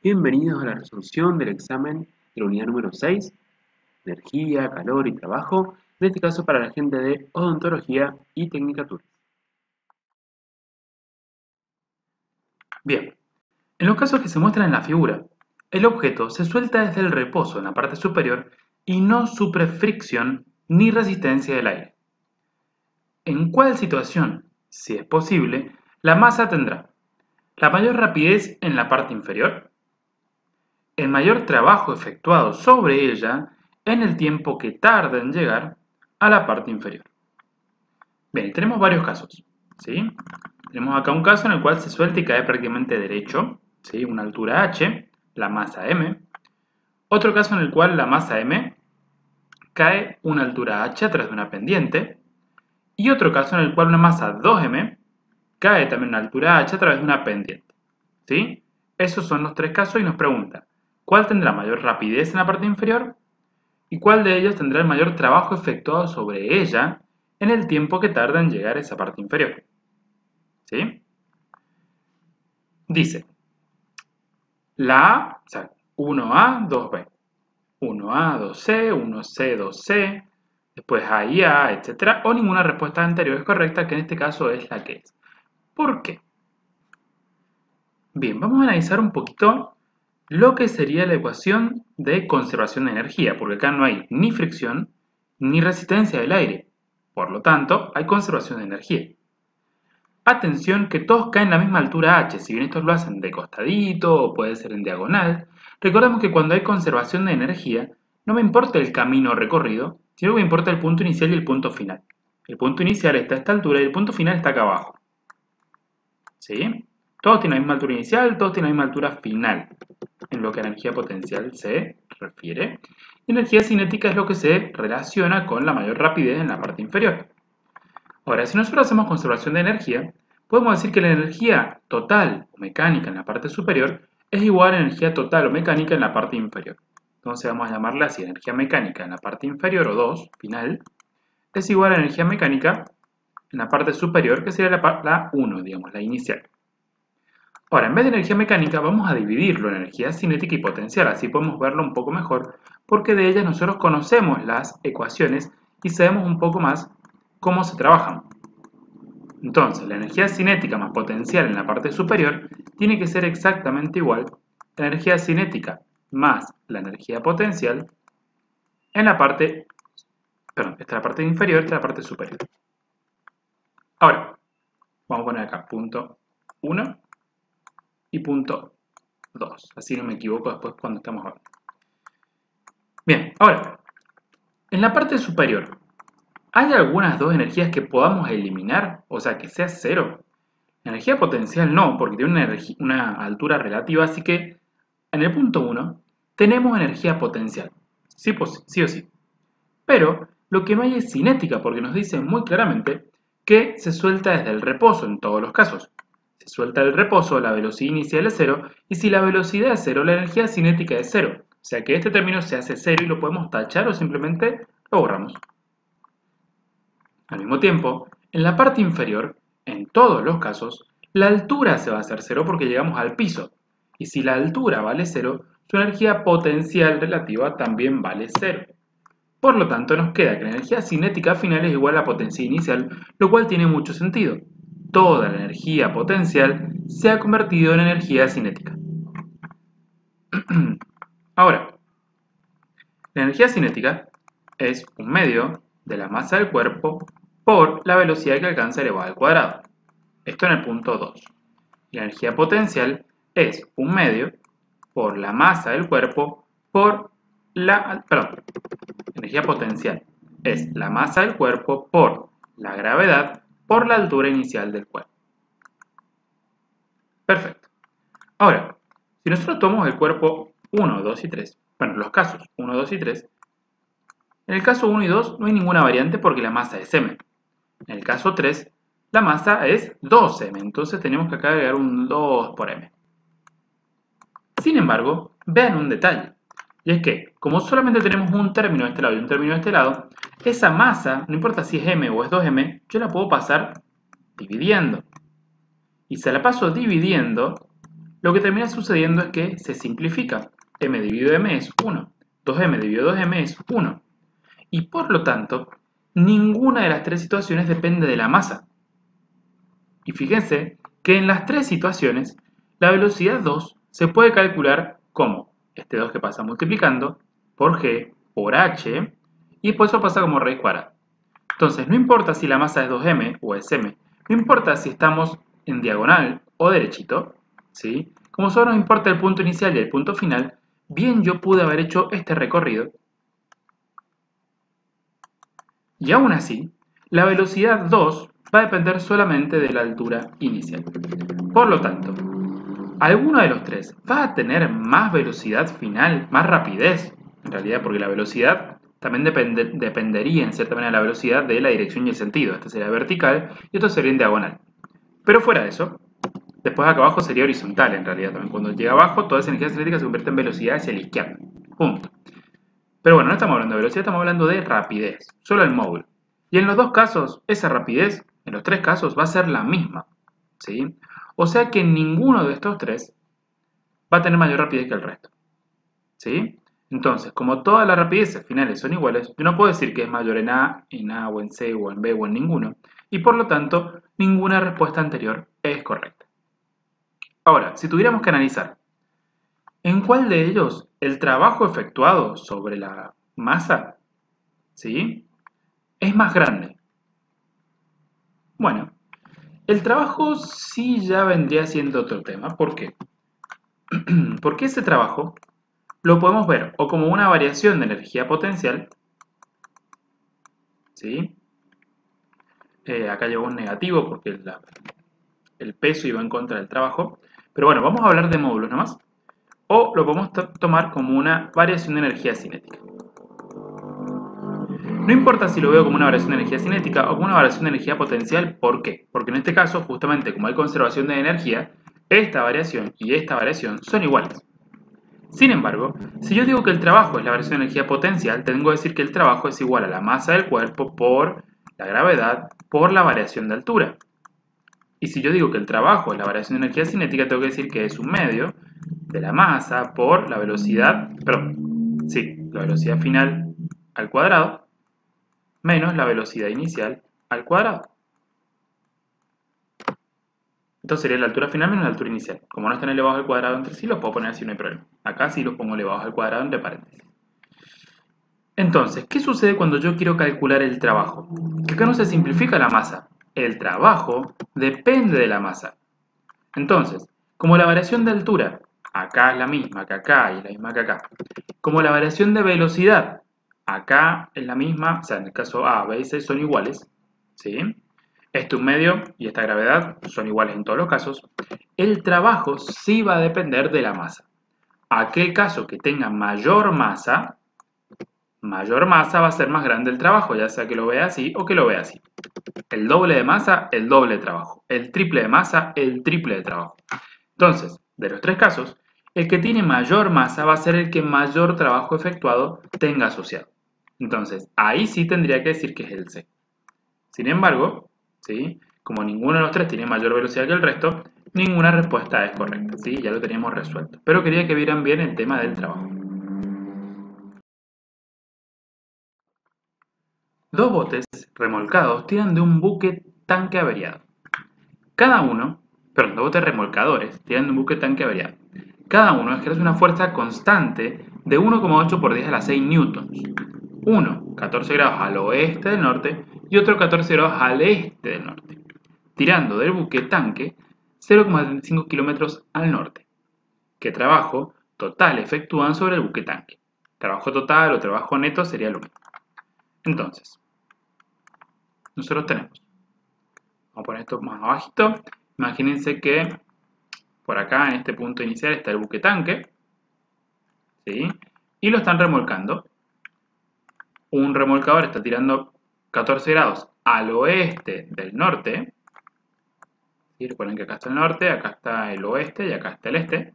Bienvenidos a la resolución del examen de la unidad número 6, energía, calor y trabajo, en este caso para la gente de odontología y tecnicatura. Bien, en los casos que se muestran en la figura, el objeto se suelta desde el reposo en la parte superior y no sufre fricción ni resistencia del aire. ¿En cuál situación, si es posible, la masa tendrá la mayor rapidez en la parte inferior, el mayor trabajo efectuado sobre ella en el tiempo que tarda en llegar a la parte inferior? Bien, tenemos varios casos, ¿sí? Tenemos acá un caso en el cual se suelta y cae prácticamente derecho, ¿sí? Una altura h, la masa m. Otro caso en el cual la masa m cae una altura h a través de una pendiente. Y otro caso en el cual una masa 2m cae también una altura h a través de una pendiente, ¿sí? Esos son los tres casos y nos pregunta, ¿cuál tendrá mayor rapidez en la parte inferior? ¿Y cuál de ellos tendrá el mayor trabajo efectuado sobre ella en el tiempo que tarda en llegar a esa parte inferior? ¿Sí? Dice, la A, o sea, 1A, 2B, 1A, 2C, 1C, 2C, después A y A, etc. O ninguna respuesta anterior es correcta, que en este caso es la que es. ¿Por qué? Bien, vamos a analizar un poquito lo que sería la ecuación de conservación de energía, porque acá no hay ni fricción ni resistencia del aire. Por lo tanto, hay conservación de energía. Atención que todos caen a la misma altura h, si bien estos lo hacen de costadito o puede ser en diagonal. Recordemos que cuando hay conservación de energía, no me importa el camino recorrido, sino que me importa el punto inicial y el punto final. El punto inicial está a esta altura y el punto final está acá abajo. ¿Sí? Todos tienen la misma altura inicial, todos tienen la misma altura final, en lo que a energía potencial se refiere. Y energía cinética es lo que se relaciona con la mayor rapidez en la parte inferior. Ahora, si nosotros hacemos conservación de energía, podemos decir que la energía total o mecánica en la parte superior es igual a energía total o mecánica en la parte inferior. Entonces vamos a llamarla así, energía mecánica en la parte inferior o 2, final, es igual a energía mecánica en la parte superior, que sería la 1, digamos, la inicial. Ahora, en vez de energía mecánica, vamos a dividirlo en energía cinética y potencial, así podemos verlo un poco mejor, porque de ellas nosotros conocemos las ecuaciones y sabemos un poco más cómo se trabajan. Entonces, la energía cinética más potencial en la parte superior tiene que ser exactamente igual a la energía cinética más la energía potencial en la parte, perdón, esta es la parte inferior, esta es la parte superior. Ahora, vamos a poner acá punto 1 y punto 2, así no me equivoco después cuando estamos hablando. Bien, ahora, en la parte superior, ¿hay algunas dos energías que podamos eliminar? O sea, que sea cero. La energía potencial no, porque tiene una altura relativa, así que en el punto 1 tenemos energía potencial, sí, sí o sí. Pero lo que no hay es cinética, porque nos dice muy claramente que se suelta desde el reposo en todos los casos. Se suelta del reposo, la velocidad inicial es cero, y si la velocidad es cero, la energía cinética es cero. O sea que este término se hace cero y lo podemos tachar o simplemente lo borramos. Al mismo tiempo, en la parte inferior, en todos los casos, la altura se va a hacer cero porque llegamos al piso. Y si la altura vale cero, su energía potencial relativa también vale cero. Por lo tanto, nos queda que la energía cinética final es igual a la potencia inicial, lo cual tiene mucho sentido. Toda la energía potencial se ha convertido en energía cinética. Ahora, la energía cinética es un medio de la masa del cuerpo por la velocidad que alcanza elevado al cuadrado. Esto en el punto 2. La energía potencial es un medio por la masa del cuerpo por la... Perdón, energía potencial es la masa del cuerpo por la gravedad por la altura inicial del cuerpo. Perfecto. Ahora, si nosotros tomamos el cuerpo 1, 2 y 3, bueno, los casos 1, 2 y 3, en el caso 1 y 2 no hay ninguna variante porque la masa es m. En el caso 3, la masa es 2m, entonces tenemos que acá agregar un 2 por m. Sin embargo, vean un detalle, y es que, como solamente tenemos un término de este lado y un término de este lado, esa masa, no importa si es m o es 2m, yo la puedo pasar dividiendo. Y si la paso dividiendo, lo que termina sucediendo es que se simplifica. M dividido M es 1. 2M dividido 2M es 1. Y por lo tanto, ninguna de las tres situaciones depende de la masa. Y fíjense que en las tres situaciones, la velocidad 2 se puede calcular como este 2 que pasa multiplicando por G por H, y después eso pasa como raíz cuadrada. Entonces, no importa si la masa es 2M o es M, no importa si estamos en diagonal o derechito, ¿sí? Como solo nos importa el punto inicial y el punto final, bien yo pude haber hecho este recorrido. Y aún así, la velocidad 2 va a depender solamente de la altura inicial. Por lo tanto, alguno de los tres va a tener más velocidad final, más rapidez, en realidad, porque la velocidad también dependería en cierta manera de la velocidad de la dirección y el sentido. Este sería vertical y esto sería en diagonal. Pero fuera de eso, después acá abajo sería horizontal en realidad también. Cuando llega abajo, toda esa energía cinética se convierte en velocidad hacia la izquierda. Punto. Pero bueno, no estamos hablando de velocidad, estamos hablando de rapidez. Solo el módulo. Y en los dos casos, esa rapidez, en los tres casos, va a ser la misma. ¿Sí? O sea que ninguno de estos tres va a tener mayor rapidez que el resto. ¿Sí? Entonces, como todas las rapideces finales son iguales, yo no puedo decir que es mayor en A o en C o en B o en ninguno, y por lo tanto, ninguna respuesta anterior es correcta. Ahora, si tuviéramos que analizar, ¿en cuál de ellos el trabajo efectuado sobre la masa, ¿sí?, es más grande? Bueno, el trabajo sí ya vendría siendo otro tema. ¿Por qué? Porque ese trabajo lo podemos ver o como una variación de energía potencial, ¿sí? Acá llegó un negativo porque el peso iba en contra del trabajo. Pero bueno, vamos a hablar de módulos nomás. O lo podemos tomar como una variación de energía cinética. No importa si lo veo como una variación de energía cinética o como una variación de energía potencial, ¿por qué? Porque en este caso, justamente como hay conservación de energía, esta variación y esta variación son iguales. Sin embargo, si yo digo que el trabajo es la variación de energía potencial, tengo que decir que el trabajo es igual a la masa del cuerpo por la gravedad por la variación de altura. Y si yo digo que el trabajo es la variación de energía cinética, tengo que decir que es un medio de la masa por la velocidad, la velocidad final al cuadrado menos la velocidad inicial al cuadrado. Entonces sería la altura final menos la altura inicial. Como no están elevados al cuadrado entre sí, los puedo poner así, no hay problema. Acá sí los pongo elevados al cuadrado entre paréntesis. Entonces, ¿qué sucede cuando yo quiero calcular el trabajo? Que acá no se simplifica la masa. El trabajo depende de la masa. Entonces, como la variación de altura acá es la misma que acá y es la misma que acá, como la variación de velocidad acá es la misma, o sea, en el caso A, B y C son iguales, ¿sí? Este un medio y esta gravedad son iguales en todos los casos, el trabajo sí va a depender de la masa. Aquel caso que tenga mayor masa va a ser más grande el trabajo, ya sea que lo vea así o que lo vea así. El doble de masa, el doble de trabajo. El triple de masa, el triple de trabajo. Entonces, de los tres casos, el que tiene mayor masa va a ser el que mayor trabajo efectuado tenga asociado. Entonces, ahí sí tendría que decir que es el C. Sin embargo, ¿sí?, como ninguno de los tres tiene mayor velocidad que el resto, ninguna respuesta es correcta, ¿sí? Ya lo teníamos resuelto. Pero quería que vieran bien el tema del trabajo. Dos botes remolcados tiran de un buque tanque averiado. Dos botes remolcadores tiran de un buque tanque averiado. Cada uno ejerce una fuerza constante de 1,8 por 10 a la 6 newtons. Uno 14 grados al oeste del norte y otro 14 grados al este del norte, tirando del buque tanque 0,25 kilómetros al norte. ¿Qué trabajo total efectúan sobre el buque tanque? Trabajo total o trabajo neto sería lo mismo. Entonces, nosotros tenemos, vamos a poner esto más abajito, imagínense que por acá en este punto inicial está el buque tanque, ¿sí?, y lo están remolcando. Un remolcador está tirando 14 grados al oeste del norte, ¿sí? Recuerden que acá está el norte, acá está el oeste y acá está el este.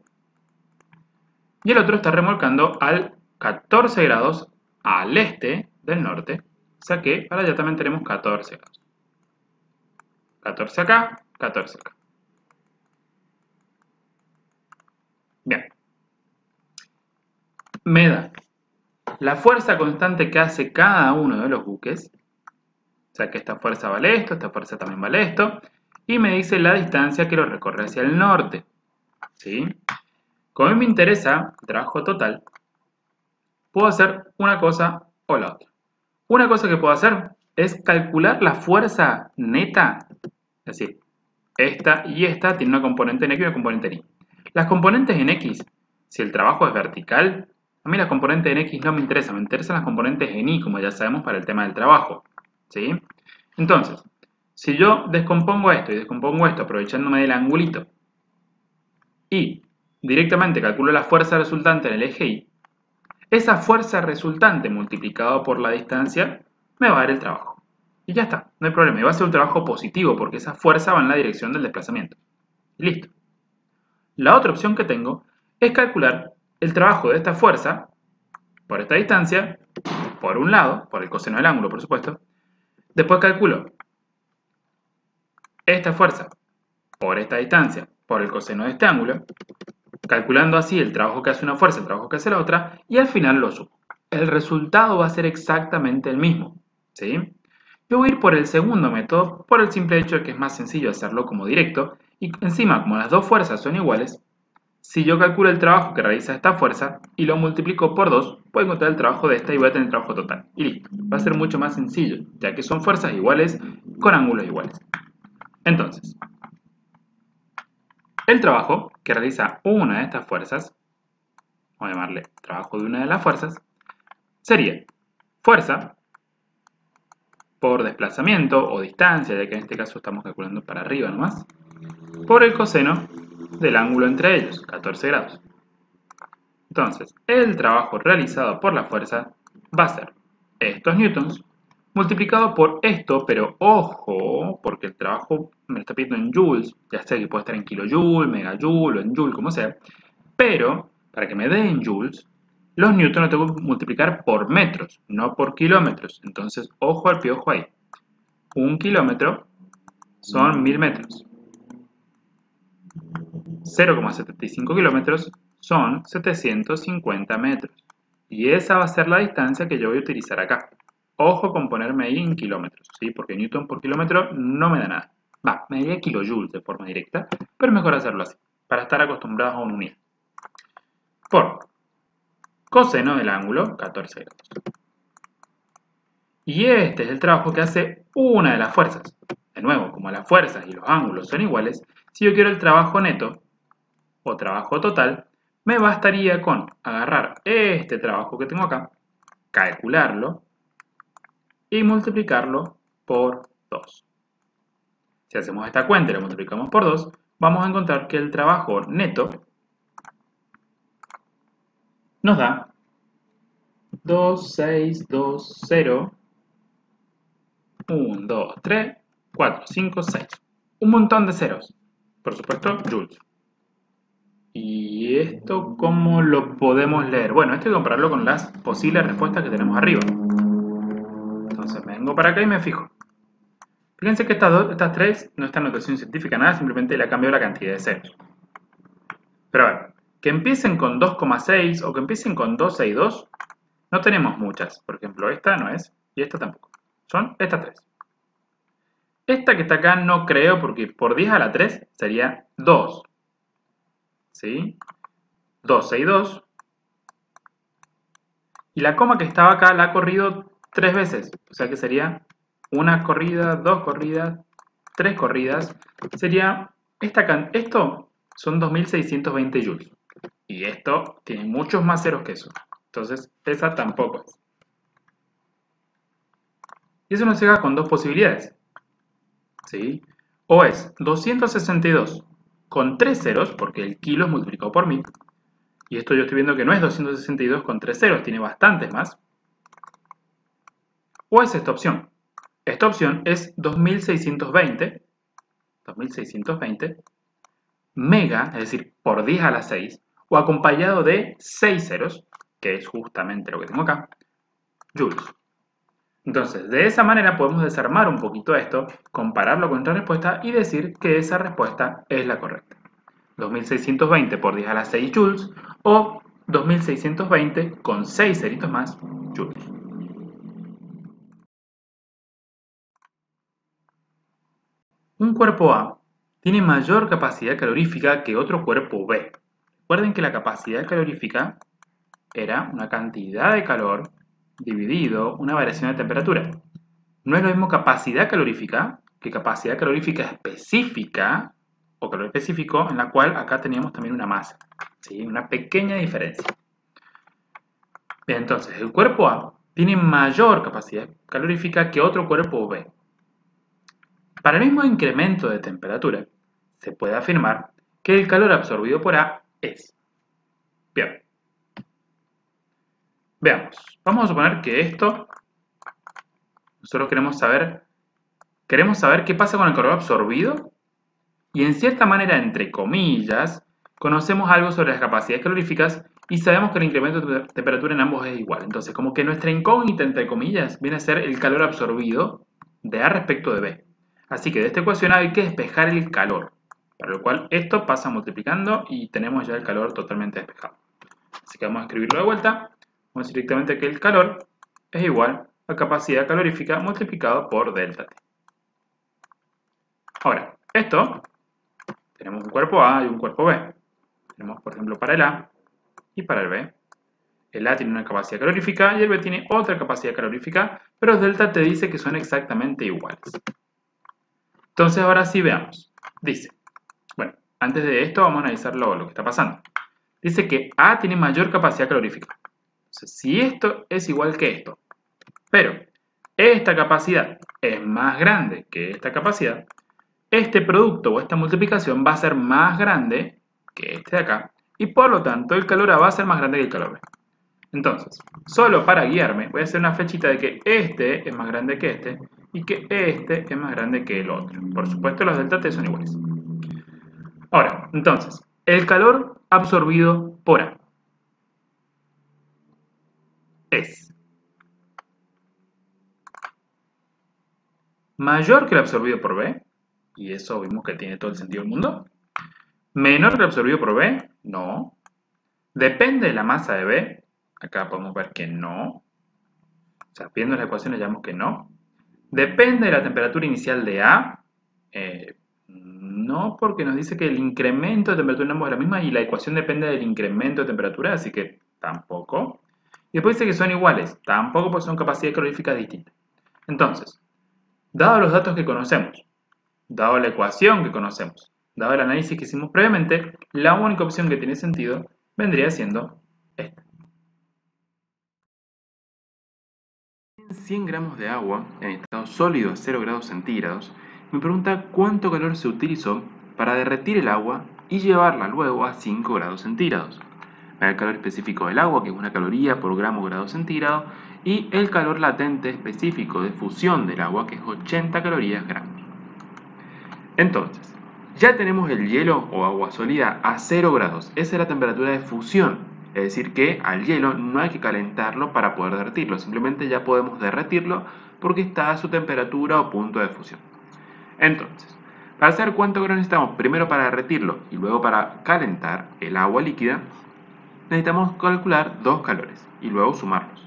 Y el otro está remolcando al 14 grados al este del norte, o sea que ahora ya también tenemos 14 grados. 14 acá, 14 acá. Bien. Me da la fuerza constante que hace cada uno de los buques. O sea que esta fuerza vale esto, esta fuerza también vale esto. Y me dice la distancia que lo recorre hacia el norte. ¿Sí? Como a mí me interesa el trabajo total, puedo hacer una cosa o la otra. Una cosa que puedo hacer es calcular la fuerza neta. Es decir, esta y esta tienen una componente en X y una componente en Y. Las componentes en X, si el trabajo es vertical, a mí las componentes en X no me interesan, me interesan las componentes en Y, como ya sabemos para el tema del trabajo. ¿Sí? Entonces, si yo descompongo esto y descompongo esto aprovechándome del angulito y directamente calculo la fuerza resultante en el eje Y, esa fuerza resultante multiplicado por la distancia me va a dar el trabajo. Y ya está, no hay problema. Y va a ser un trabajo positivo porque esa fuerza va en la dirección del desplazamiento. Listo. La otra opción que tengo es calcular el trabajo de esta fuerza por esta distancia, por un lado, por el coseno del ángulo, por supuesto. Después calculo esta fuerza por esta distancia, por el coseno de este ángulo, calculando así el trabajo que hace una fuerza, el trabajo que hace la otra, y al final lo sumo. El resultado va a ser exactamente el mismo, ¿sí? Yo voy a ir por el segundo método por el simple hecho de que es más sencillo hacerlo como directo, y encima, como las dos fuerzas son iguales, si yo calculo el trabajo que realiza esta fuerza y lo multiplico por 2, puedo encontrar el trabajo de esta y voy a tener el trabajo total. Y listo. Va a ser mucho más sencillo, ya que son fuerzas iguales con ángulos iguales. Entonces, el trabajo que realiza una de estas fuerzas, vamos a llamarle trabajo de una de las fuerzas, sería fuerza por desplazamiento o distancia, ya que en este caso estamos calculando para arriba nomás, por el coseno del ángulo entre ellos, 14 grados. Entonces, el trabajo realizado por la fuerza va a ser estos newtons multiplicado por esto, pero ojo, porque el trabajo me lo está pidiendo en joules, ya sé que puede estar en kilojoule, megajoule o en joule, como sea, pero para que me dé en joules, los newtons los tengo que multiplicar por metros, no por kilómetros. Entonces, ojo al piojo ahí. 1 kilómetro son 1000 metros. 0,75 kilómetros son 750 metros. Y esa va a ser la distancia que yo voy a utilizar acá. Ojo con ponerme ahí en kilómetros, ¿sí? Porque newton por kilómetro no me da nada. Va, me daría kilojoules de forma directa, pero es mejor hacerlo así, para estar acostumbrados a una unidad. Por coseno del ángulo, 14 grados. Y este es el trabajo que hace una de las fuerzas. De nuevo, como las fuerzas y los ángulos son iguales, si yo quiero el trabajo neto, o trabajo total, me bastaría con agarrar este trabajo que tengo acá, calcularlo y multiplicarlo por 2. Si hacemos esta cuenta y la multiplicamos por 2, vamos a encontrar que el trabajo neto nos da 2620, 1, 2, 3, 4, 5, 6. Un montón de ceros. Por supuesto, joules. ¿Y esto cómo lo podemos leer? Bueno, esto hay que compararlo con las posibles respuestas que tenemos arriba. Entonces me vengo para acá y me fijo. Fíjense que estas tres no están en notación científica, nada, simplemente le ha cambiado la cantidad de ceros. Pero a ver, que empiecen con 2,6 o que empiecen con 262, no tenemos muchas. Por ejemplo, esta no es y esta tampoco. Son estas tres. Esta que está acá no creo porque por 10 a la 3 sería 2. ¿Sí? 262. Y la coma que estaba acá la ha corrido 3 veces. O sea que sería una corrida, 2 corridas, 3 corridas. Sería, esto son 2620 joules. Y esto tiene muchos más ceros que eso. Entonces, esa tampoco es. Y eso nos llega con dos posibilidades. ¿Sí? O es 262 con 3 ceros, porque el kilo es multiplicado por 1000. Y esto yo estoy viendo que no es 262 con 3 ceros, tiene bastantes más. O es esta opción. Esta opción es 2620 mega, es decir, por 10 a la 6, o acompañado de 6 ceros, que es justamente lo que tengo acá, joules. Entonces, de esa manera podemos desarmar un poquito esto, compararlo con otra respuesta y decir que esa respuesta es la correcta. 2620 por 10 a la 6 joules o 2620 con 6 ceritos más joules. Un cuerpo A tiene mayor capacidad calorífica que otro cuerpo B. Recuerden que la capacidad calorífica era una cantidad de calor dividido una variación de temperatura. No es lo mismo capacidad calorífica que capacidad calorífica específica o calor específico, en la cual acá teníamos también una masa. ¿Sí? Una pequeña diferencia. Bien, entonces el cuerpo A tiene mayor capacidad calorífica que otro cuerpo B. Para el mismo incremento de temperatura, se puede afirmar que el calor absorbido por A es. Bien. Veamos. Vamos a suponer que esto, nosotros queremos saber qué pasa con el calor absorbido y en cierta manera, entre comillas, conocemos algo sobre las capacidades caloríficas y sabemos que el incremento de temperatura en ambos es igual. Entonces, como que nuestra incógnita, entre comillas, viene a ser el calor absorbido de A respecto de B. Así que de esta ecuación hay que despejar el calor, para lo cual esto pasa multiplicando y tenemos ya el calor totalmente despejado. Así que vamos a escribirlo de vuelta. Vamos a decir directamente que el calor es igual a capacidad calorífica multiplicado por delta T. Ahora, esto, tenemos un cuerpo A y un cuerpo B. Tenemos, por ejemplo, para el A y para el B. El A tiene una capacidad calorífica y el B tiene otra capacidad calorífica, pero delta T dice que son exactamente iguales. Entonces, ahora sí veamos. Dice, bueno, antes de esto vamos a analizar lo que está pasando. Dice que A tiene mayor capacidad calorífica. Entonces, si esto es igual que esto, pero esta capacidad es más grande que esta capacidad, este producto o esta multiplicación va a ser más grande que este de acá y por lo tanto el calor A va a ser más grande que el calor B. Entonces, solo para guiarme voy a hacer una flechita de que este es más grande que este y que este es más grande que el otro. Por supuesto los delta T son iguales. Ahora, entonces, el calor absorbido por A es mayor que el absorbido por B, y eso vimos que tiene todo el sentido del mundo. Menor que el absorbido por B, no. Depende de la masa de B, acá podemos ver que no. O sea, viendo las ecuaciones ya vemos que no. Depende de la temperatura inicial de A, no, porque nos dice que el incremento de temperatura en ambos es la misma y la ecuación depende del incremento de temperatura, así que tampoco. Y después dice que son iguales, tampoco porque son capacidades caloríficas distintas. Entonces, dado los datos que conocemos, dado la ecuación que conocemos, dado el análisis que hicimos previamente, la única opción que tiene sentido vendría siendo esta. En 100 gramos de agua en estado sólido a 0 grados centígrados, me pregunta cuánto calor se utilizó para derretir el agua y llevarla luego a 5 grados centígrados. El calor específico del agua, que es una caloría por gramo grado centígrado, y el calor latente específico de fusión del agua, que es 80 calorías gramos. Entonces, ya tenemos el hielo o agua sólida a 0 grados. Esa es la temperatura de fusión. Es decir que al hielo no hay que calentarlo para poder derretirlo. Simplemente ya podemos derretirlo porque está a su temperatura o punto de fusión. Entonces, para saber cuánto calor necesitamos primero para derretirlo y luego para calentar el agua líquida, necesitamos calcular dos calores y luego sumarlos.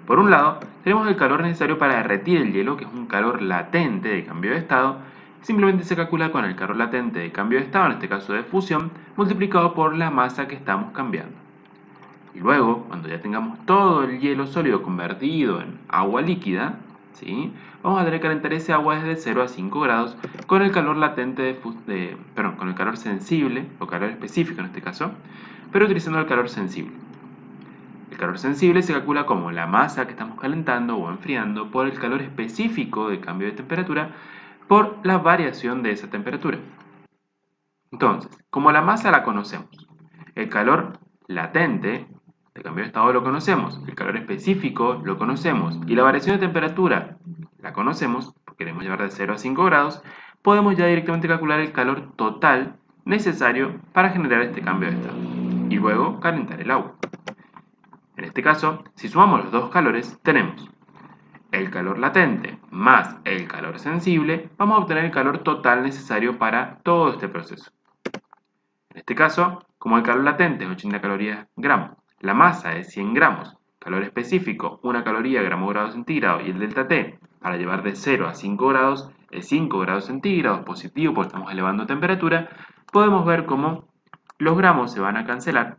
Por un lado, tenemos el calor necesario para derretir el hielo, que es un calor latente de cambio de estado. Simplemente se calcula con el calor latente de cambio de estado, en este caso de fusión, multiplicado por la masa que estamos cambiando. Y luego, cuando ya tengamos todo el hielo sólido convertido en agua líquida, ¿sí? Vamos a tener que calentar ese agua desde 0 a 5 grados con el calor latente con el calor sensible, o calor específico en este caso, pero utilizando el calor sensible. El calor sensible se calcula como la masa que estamos calentando o enfriando por el calor específico de cambio de temperatura por la variación de esa temperatura. Entonces, como la masa la conocemos, el calor latente de cambio de estado lo conocemos, el calor específico lo conocemos y la variación de temperatura la conocemos, porque queremos llevar de 0 a 5 grados, podemos ya directamente calcular el calor total necesario para generar este cambio de estado y luego calentar el agua. En este caso, si sumamos los dos calores, tenemos el calor latente más el calor sensible, vamos a obtener el calor total necesario para todo este proceso. En este caso, como el calor latente es 80 calorías gramo, la masa es 100 gramos, calor específico 1 caloría gramo grado centígrado y el delta T para llevar de 0 a 5 grados es 5 grados centígrados positivo porque estamos elevando temperatura, podemos ver cómo los gramos se van a cancelar,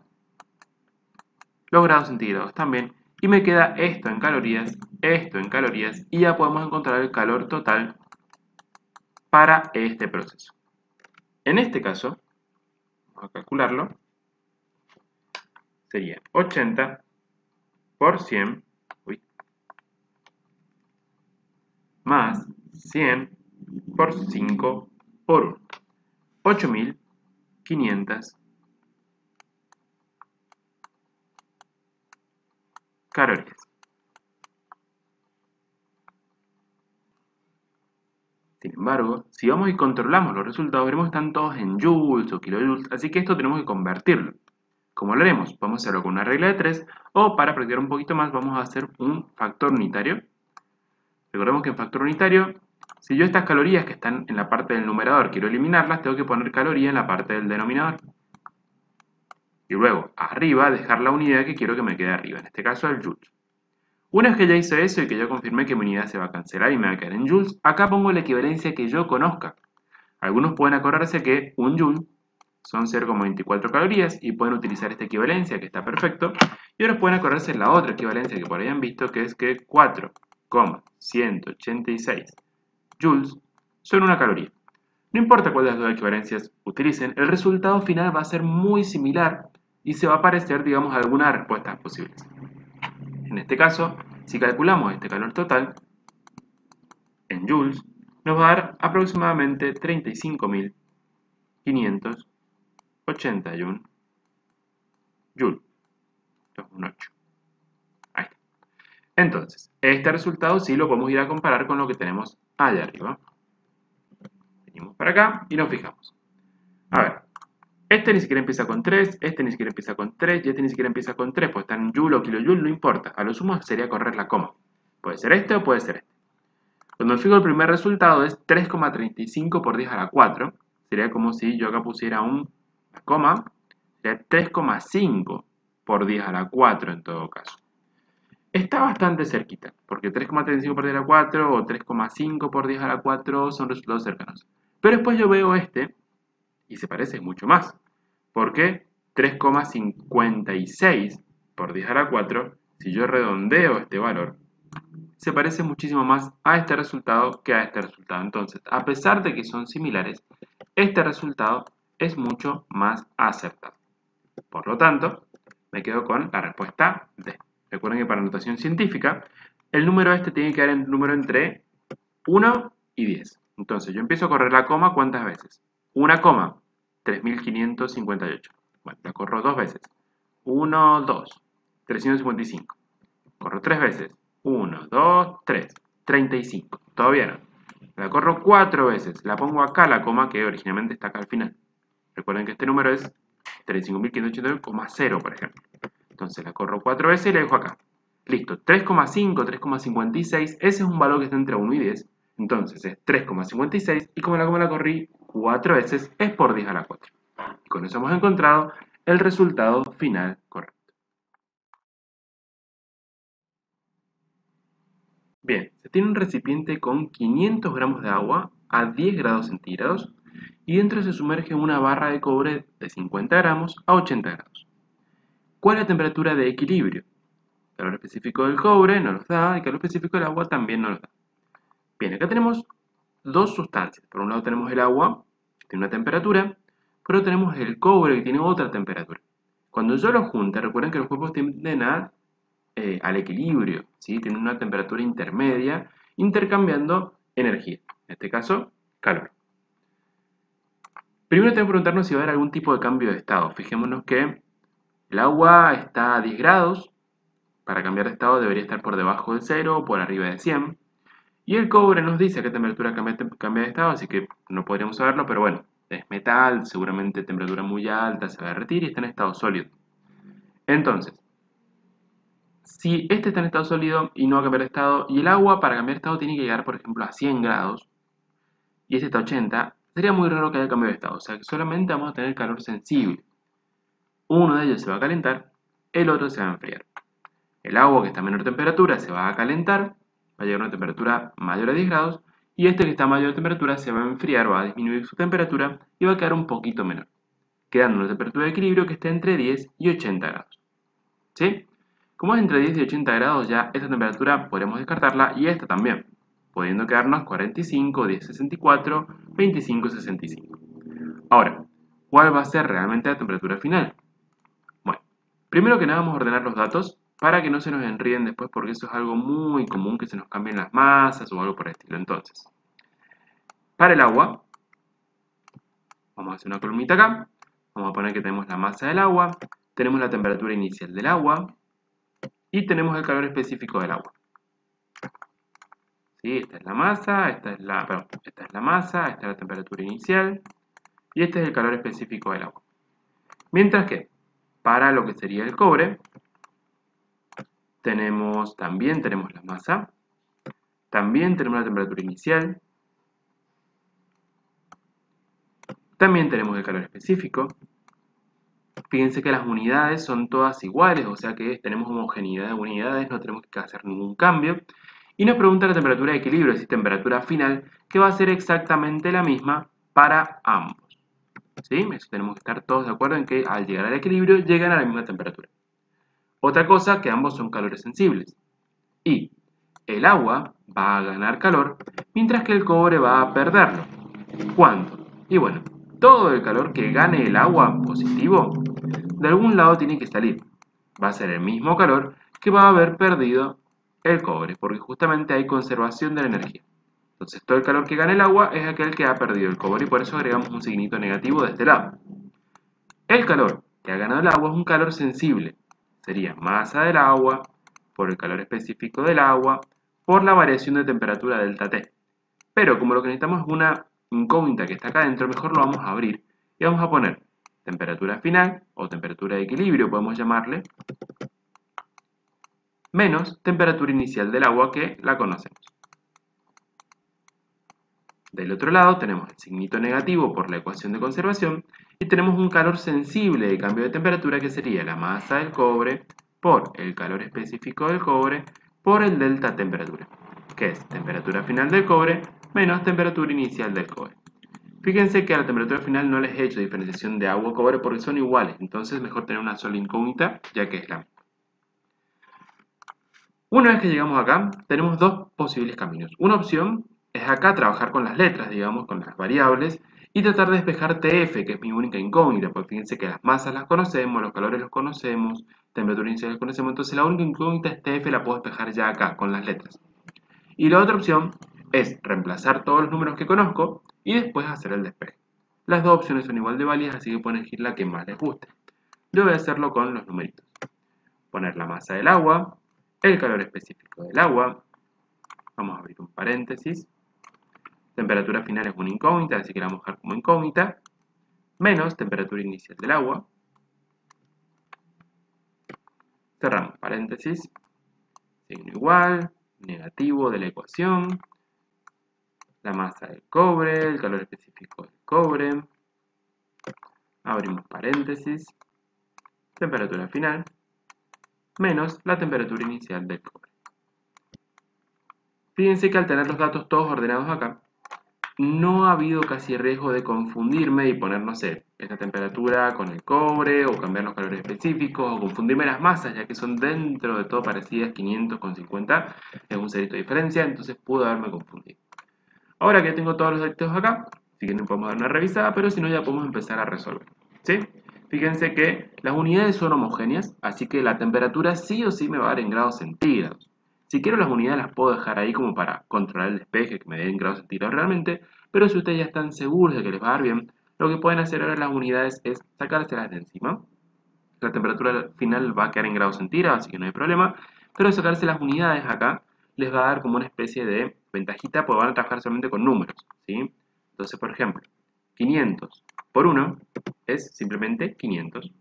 los grados centígrados también, y me queda esto en calorías y ya podemos encontrar el calor total para este proceso. En este caso, vamos a calcularlo, sería 80 por 100, más 100 por 5 por 1, 8500 calorías. Sin embargo, si vamos y controlamos los resultados, veremos que están todos en joules o kilojoules, así que esto tenemos que convertirlo. ¿Cómo lo haremos? Vamos a hacerlo con una regla de 3 o para practicar un poquito más vamos a hacer un factor unitario. Recordemos que en factor unitario, si yo estas calorías que están en la parte del numerador quiero eliminarlas, tengo que poner caloría en la parte del denominador. Y luego, arriba, dejar la unidad que quiero que me quede arriba, en este caso el joules. Una vez que ya hice eso y que ya confirmé que mi unidad se va a cancelar y me va a quedar en joules, acá pongo la equivalencia que yo conozca. Algunos pueden acordarse que un joule son 0,24 calorías y pueden utilizar esta equivalencia que está perfecto. Y ahora pueden acordarse la otra equivalencia que por ahí han visto que es que 4,186 joules son una caloría. No importa cuál de las dos equivalencias utilicen, el resultado final va a ser muy similar y se va a parecer, digamos, a algunas de las respuestas posibles. En este caso, si calculamos este calor total en joules, nos va a dar aproximadamente 35.581 joules. Esto es un 8. Ahí está. Entonces, este resultado sí lo podemos ir a comparar con lo que tenemos allá arriba. Venimos para acá y nos fijamos. A ver, este ni siquiera empieza con 3, este ni siquiera empieza con 3 y este ni siquiera empieza con 3, pues están en joule o kilojoule, no importa. A lo sumo sería correr la coma. Puede ser este o puede ser este. Cuando me fijo el primer resultado es 3,35 por 10 a la 4. Sería como si yo acá pusiera una coma. Sería 3,5 por 10 a la 4 en todo caso. Está bastante cerquita, porque 3,35 por 10 a la 4 o 3,5 por 10 a la 4 son resultados cercanos. Pero después yo veo este y se parece mucho más. Porque 3,56 por 10 a la 4, si yo redondeo este valor, se parece muchísimo más a este resultado que a este resultado. Entonces, a pesar de que son similares, este resultado es mucho más acertado. Por lo tanto, me quedo con la respuesta D. Recuerden que para notación científica, el número este tiene que dar el número entre 1 y 10. Entonces, yo empiezo a correr la coma, ¿cuántas veces? Una coma, 3558. Bueno, la corro dos veces. 1, 2, 355. Corro tres veces. 1, 2, 3. 35. Todavía no. La corro cuatro veces. La pongo acá la coma que originalmente está acá al final. Recuerden que este número es 35.589,0, por ejemplo. Entonces la corro cuatro veces y la dejo acá. Listo. 3,5, 3,56. Ese es un valor que está entre 1 y 10. Entonces es 3,56 y como la corrí cuatro veces es por 10 a la 4. Y con eso hemos encontrado el resultado final correcto. Bien, se tiene un recipiente con 500 gramos de agua a 10 grados centígrados y dentro se sumerge una barra de cobre de 50 gramos a 80 grados. ¿Cuál es la temperatura de equilibrio? El calor específico del cobre no nos da y el calor específico del agua también no nos da. Bien, acá tenemos dos sustancias. Por un lado tenemos el agua, que tiene una temperatura, pero tenemos el cobre, que tiene otra temperatura. Cuando yo los junto, recuerden que los cuerpos tienden al equilibrio, ¿sí? Tienen una temperatura intermedia, intercambiando energía, en este caso, calor. Primero tenemos que preguntarnos si va a haber algún tipo de cambio de estado. Fijémonos que el agua está a 10 grados, para cambiar de estado debería estar por debajo de 0 o por arriba de 100. Y el cobre nos dice a qué temperatura cambia de estado, así que no podríamos saberlo, pero bueno, es metal, seguramente temperatura muy alta, se va a derretir y está en estado sólido. Entonces, si este está en estado sólido y no va a cambiar de estado, y el agua para cambiar de estado tiene que llegar, por ejemplo, a 100 grados, y este está a 80, sería muy raro que haya cambio de estado, o sea que solamente vamos a tener calor sensible. Uno de ellos se va a calentar, el otro se va a enfriar. El agua que está a menor temperatura se va a calentar, va a llegar a una temperatura mayor a 10 grados, y este que está a mayor temperatura se va a enfriar, va a disminuir su temperatura y va a quedar un poquito menor, quedando una temperatura de equilibrio que esté entre 10 y 80 grados. ¿Sí? Como es entre 10 y 80 grados, ya esta temperatura podremos descartarla y esta también, pudiendo quedarnos 45, 1064, 2565. Ahora, ¿cuál va a ser realmente la temperatura final? Bueno, primero que nada vamos a ordenar los datos para que no se nos enríen después porque eso es algo muy común que se nos cambien las masas o algo por el estilo. Entonces, para el agua, vamos a hacer una columnita acá, vamos a poner que tenemos la masa del agua, tenemos la temperatura inicial del agua y tenemos el calor específico del agua. ¿Sí? Esta es la masa, esta es la masa, esta es la temperatura inicial y este es el calor específico del agua. Mientras que para lo que sería el cobre, también tenemos la masa, también tenemos la temperatura inicial, también tenemos el calor específico. Fíjense que las unidades son todas iguales, o sea que tenemos homogeneidad de unidades, no tenemos que hacer ningún cambio. Y nos pregunta la temperatura de equilibrio, es decir, temperatura final, que va a ser exactamente la misma para ambos. ¿Sí? Eso tenemos que estar todos de acuerdo en que al llegar al equilibrio llegan a la misma temperatura. Otra cosa, que ambos son calores sensibles. Y el agua va a ganar calor, mientras que el cobre va a perderlo. ¿Cuánto? Y bueno, todo el calor que gane el agua positivo, de algún lado tiene que salir. Va a ser el mismo calor que va a haber perdido el cobre, porque justamente hay conservación de la energía. Entonces todo el calor que gana el agua es aquel que ha perdido el cobre y por eso agregamos un signito negativo de este lado. El calor que ha ganado el agua es un calor sensible. Sería masa del agua por el calor específico del agua por la variación de temperatura delta T. Pero como lo que necesitamos es una incógnita que está acá adentro, mejor lo vamos a abrir y vamos a poner temperatura final o temperatura de equilibrio, podemos llamarle, menos temperatura inicial del agua que la conocemos. Del otro lado tenemos el signito negativo por la ecuación de conservación y tenemos un calor sensible de cambio de temperatura que sería la masa del cobre por el calor específico del cobre por el delta temperatura, que es temperatura final del cobre menos temperatura inicial del cobre. Fíjense que a la temperatura final no les he hecho diferenciación de agua o cobre porque son iguales, entonces mejor tener una sola incógnita ya que es la misma. Una vez que llegamos acá, tenemos dos posibles caminos. Una opción es acá trabajar con las letras, digamos, con las variables, y tratar de despejar TF, que es mi única incógnita, porque fíjense que las masas las conocemos, los calores los conocemos, temperatura inicial los conocemos, entonces la única incógnita es TF, la puedo despejar ya acá, con las letras. Y la otra opción es reemplazar todos los números que conozco y después hacer el despeje. Las dos opciones son igual de válidas, así que pueden elegir la que más les guste. Yo voy a hacerlo con los numeritos. Poner la masa del agua, el calor específico del agua, vamos a abrir un paréntesis, temperatura final es una incógnita, así que la vamos a dejar como incógnita, menos temperatura inicial del agua, cerramos paréntesis, signo igual, negativo de la ecuación, la masa del cobre, el calor específico del cobre, abrimos paréntesis, temperatura final, menos la temperatura inicial del cobre. Fíjense que al tener los datos todos ordenados acá, no ha habido casi riesgo de confundirme y poner, no sé, esta temperatura con el cobre o cambiar los calores específicos o confundirme las masas, ya que son dentro de todo parecidas, 500 con 50 es un cerito de diferencia, entonces pudo haberme confundido. Ahora que tengo todos los datos acá, si quieren podemos dar una revisada, pero si no ya podemos empezar a resolver. ¿Sí? Fíjense que las unidades son homogéneas, así que la temperatura sí o sí me va a dar en grados centígrados. Si quiero las unidades las puedo dejar ahí como para controlar el despeje, que me dé en grados centígrados realmente, pero si ustedes ya están seguros de que les va a dar bien, lo que pueden hacer ahora las unidades es sacárselas de encima. La temperatura final va a quedar en grados centígrados, así que no hay problema, pero sacarse las unidades acá les va a dar como una especie de ventajita, porque van a trabajar solamente con números, ¿sí? Entonces, por ejemplo, 500 por 1 es simplemente 500.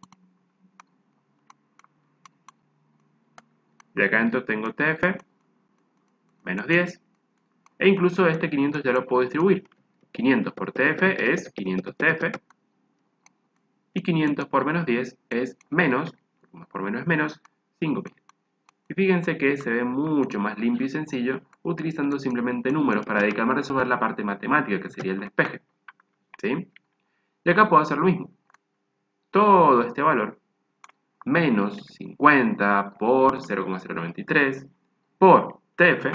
De acá adentro tengo TF menos 10. E incluso este 500 ya lo puedo distribuir. 500 por TF es 500 TF. Y 500 por menos 10 es menos, más por menos es menos, 5000. Y fíjense que se ve mucho más limpio y sencillo utilizando simplemente números para dedicarme a resolver la parte matemática, que sería el despeje. ¿Sí? Y acá puedo hacer lo mismo. Todo este valor, menos 50 por 0,093 por TF,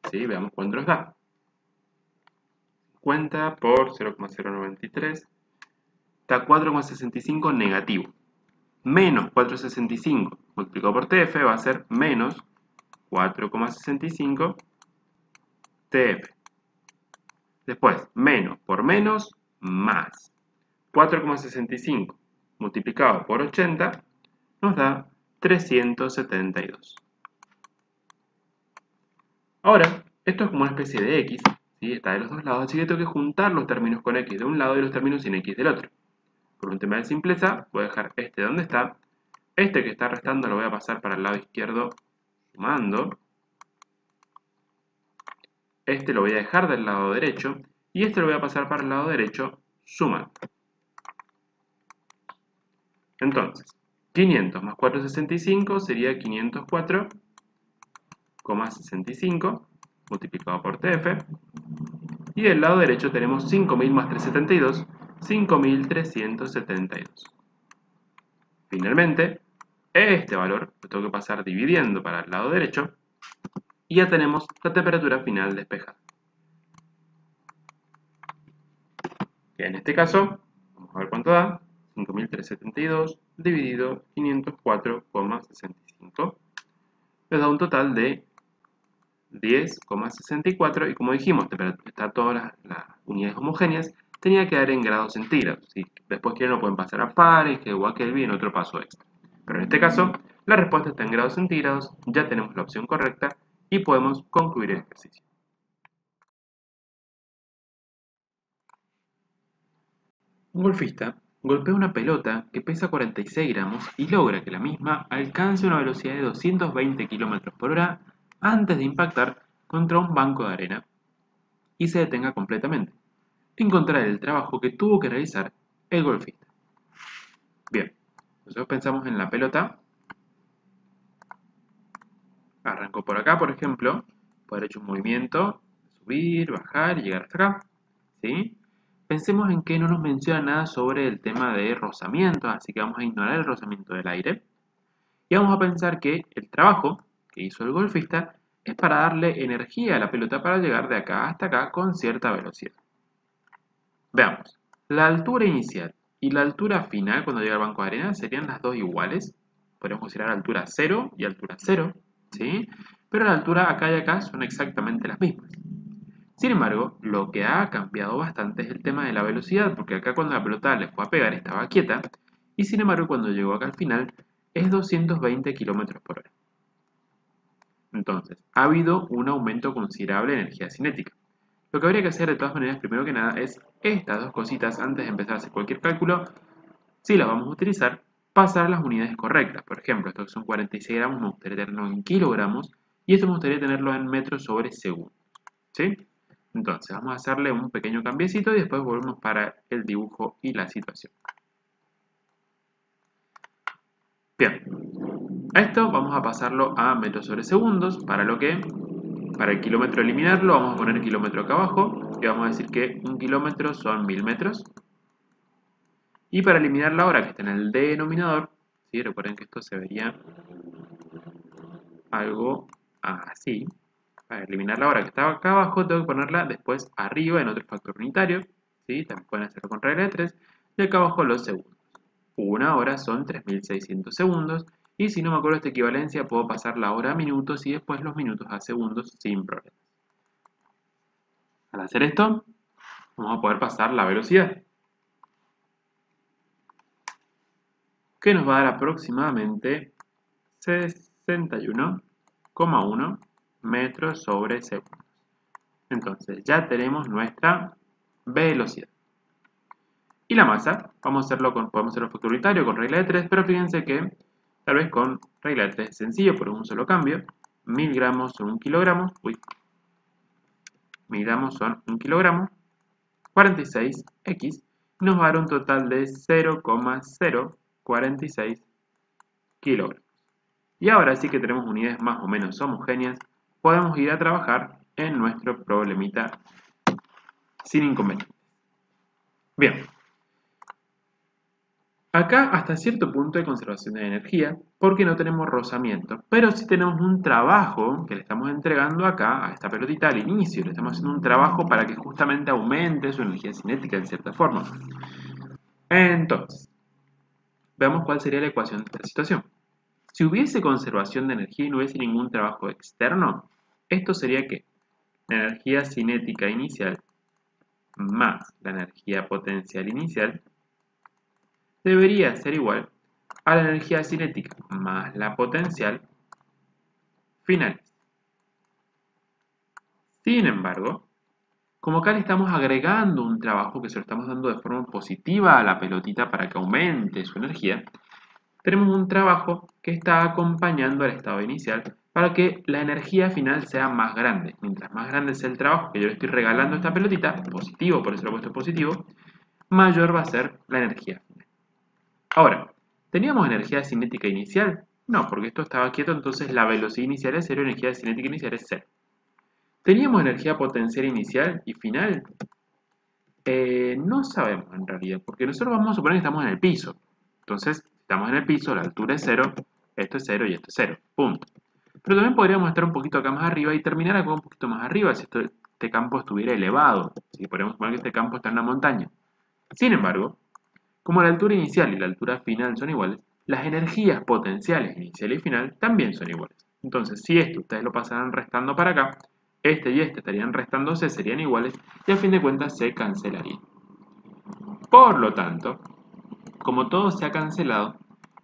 ¿sí? Veamos cuánto nos da. 50 por 0,093 da 4,65 negativo. Menos 4,65 multiplicado por TF va a ser menos 4,65 TF. Después, menos por menos, más. 4,65 multiplicado por 80 nos da 372. Ahora, esto es como una especie de X, ¿sí? Está de los dos lados, así que tengo que juntar los términos con X de un lado y los términos sin X del otro. Por un tema de simpleza, voy a dejar este donde está. Este que está restando lo voy a pasar para el lado izquierdo sumando. Este lo voy a dejar del lado derecho y este lo voy a pasar para el lado derecho sumando. Entonces, 500 más 465 sería 504,65 multiplicado por TF. Y del lado derecho tenemos 5000 más 372, 5372. Finalmente, este valor lo tengo que pasar dividiendo para el lado derecho y ya tenemos la temperatura final despejada. Que en este caso, vamos a ver cuánto da. 5372 dividido 504,65 nos da un total de 10,64 y como dijimos, está todas las unidades homogéneas, tenía que dar en grados centígrados. Si después quieren lo pueden pasar a Fahrenheit o a Kelvin, otro paso extra. Pero en este caso, la respuesta está en grados centígrados, ya tenemos la opción correcta y podemos concluir el ejercicio. Un golfista golpea una pelota que pesa 46 gramos y logra que la misma alcance una velocidad de 220 km por hora antes de impactar contra un banco de arena y se detenga completamente. Encontrar el trabajo que tuvo que realizar el golfista. Bien, nosotros pensamos en la pelota. Arrancó por acá, por ejemplo, puede haber hecho un movimiento, subir, bajar y llegar hasta acá. ¿Sí? Pensemos en que no nos menciona nada sobre el tema de rozamiento, así que vamos a ignorar el rozamiento del aire. Y vamos a pensar que el trabajo que hizo el golfista es para darle energía a la pelota para llegar de acá hasta acá con cierta velocidad. Veamos, la altura inicial y la altura final cuando llega al banco de arena serían las dos iguales. Podemos considerar altura 0 y altura 0, ¿sí? Pero la altura acá y acá son exactamente las mismas. Sin embargo, lo que ha cambiado bastante es el tema de la velocidad, porque acá cuando la pelota le fue a pegar estaba quieta, y sin embargo cuando llegó acá al final es 220 km por hora. Entonces, ha habido un aumento considerable de energía cinética. Lo que habría que hacer de todas maneras, primero que nada, es estas dos cositas antes de empezar a hacer cualquier cálculo, si las vamos a utilizar, pasar a las unidades correctas. Por ejemplo, estos que son 46 gramos, me gustaría tenerlo en kilogramos, y esto me gustaría tenerlo en metros sobre segundo. ¿Sí? Entonces, vamos a hacerle un pequeño cambiecito y después volvemos para el dibujo y la situación. Bien, a esto vamos a pasarlo a metros sobre segundos, para el kilómetro eliminarlo, vamos a poner kilómetro acá abajo y vamos a decir que un kilómetro son 1000 metros. Y para eliminar la hora que está en el denominador, ¿sí? Recuerden que esto se vería algo así. Para eliminar la hora que estaba acá abajo, tengo que ponerla después arriba en otro factor unitario, ¿sí? También pueden hacerlo con regla de 3. Y acá abajo los segundos. Una hora son 3600 segundos. Y si no me acuerdo esta equivalencia, puedo pasar la hora a minutos y después los minutos a segundos sin problema. Al hacer esto, vamos a poder pasar la velocidad, que nos va a dar aproximadamente 61,1 metros sobre segundo. Entonces ya tenemos nuestra velocidad. Y la masa, podemos hacerlo factor unitario con regla de 3, pero fíjense que tal vez con regla de 3 es sencillo por un solo cambio. 1000 gramos son 1 kilogramo. 1000 gramos son 1 kilogramo. 46x, nos va a dar un total de 0,046 kilogramos. Y ahora sí que tenemos unidades más o menos homogéneas, podemos ir a trabajar en nuestro problemita sin inconvenientes. Bien, acá hasta cierto punto hay conservación de energía porque no tenemos rozamiento, pero sí tenemos un trabajo que le estamos entregando acá a esta pelotita al inicio, le estamos haciendo un trabajo para que justamente aumente su energía cinética en cierta forma. Entonces, veamos cuál sería la ecuación de esta situación. Si hubiese conservación de energía y no hubiese ningún trabajo externo, esto sería que la energía cinética inicial más la energía potencial inicial debería ser igual a la energía cinética más la potencial final. Sin embargo, como acá le estamos agregando un trabajo que se lo estamos dando de forma positiva a la pelotita para que aumente su energía, tenemos un trabajo que está acompañando al estado inicial para que la energía final sea más grande. Mientras más grande sea el trabajo que yo le estoy regalando a esta pelotita, positivo, por eso lo he puesto positivo, mayor va a ser la energía final. Ahora, ¿teníamos energía cinética inicial? No, porque esto estaba quieto, entonces la velocidad inicial es 0 y la energía cinética inicial es 0. ¿Teníamos energía potencial inicial y final? No sabemos en realidad, porque nosotros vamos a suponer que estamos en el piso. Entonces, si estamos en el piso, la altura es 0, esto es 0 y esto es 0, punto. Pero también podríamos estar un poquito acá más arriba y terminar acá un poquito más arriba si este campo estuviera elevado. Si podríamos suponer que este campo está en una montaña. Sin embargo, como la altura inicial y la altura final son iguales, las energías potenciales inicial y final también son iguales. Entonces, si esto ustedes lo pasaran restando para acá, este y este estarían restándose, serían iguales y a fin de cuentas se cancelarían. Por lo tanto, como todo se ha cancelado,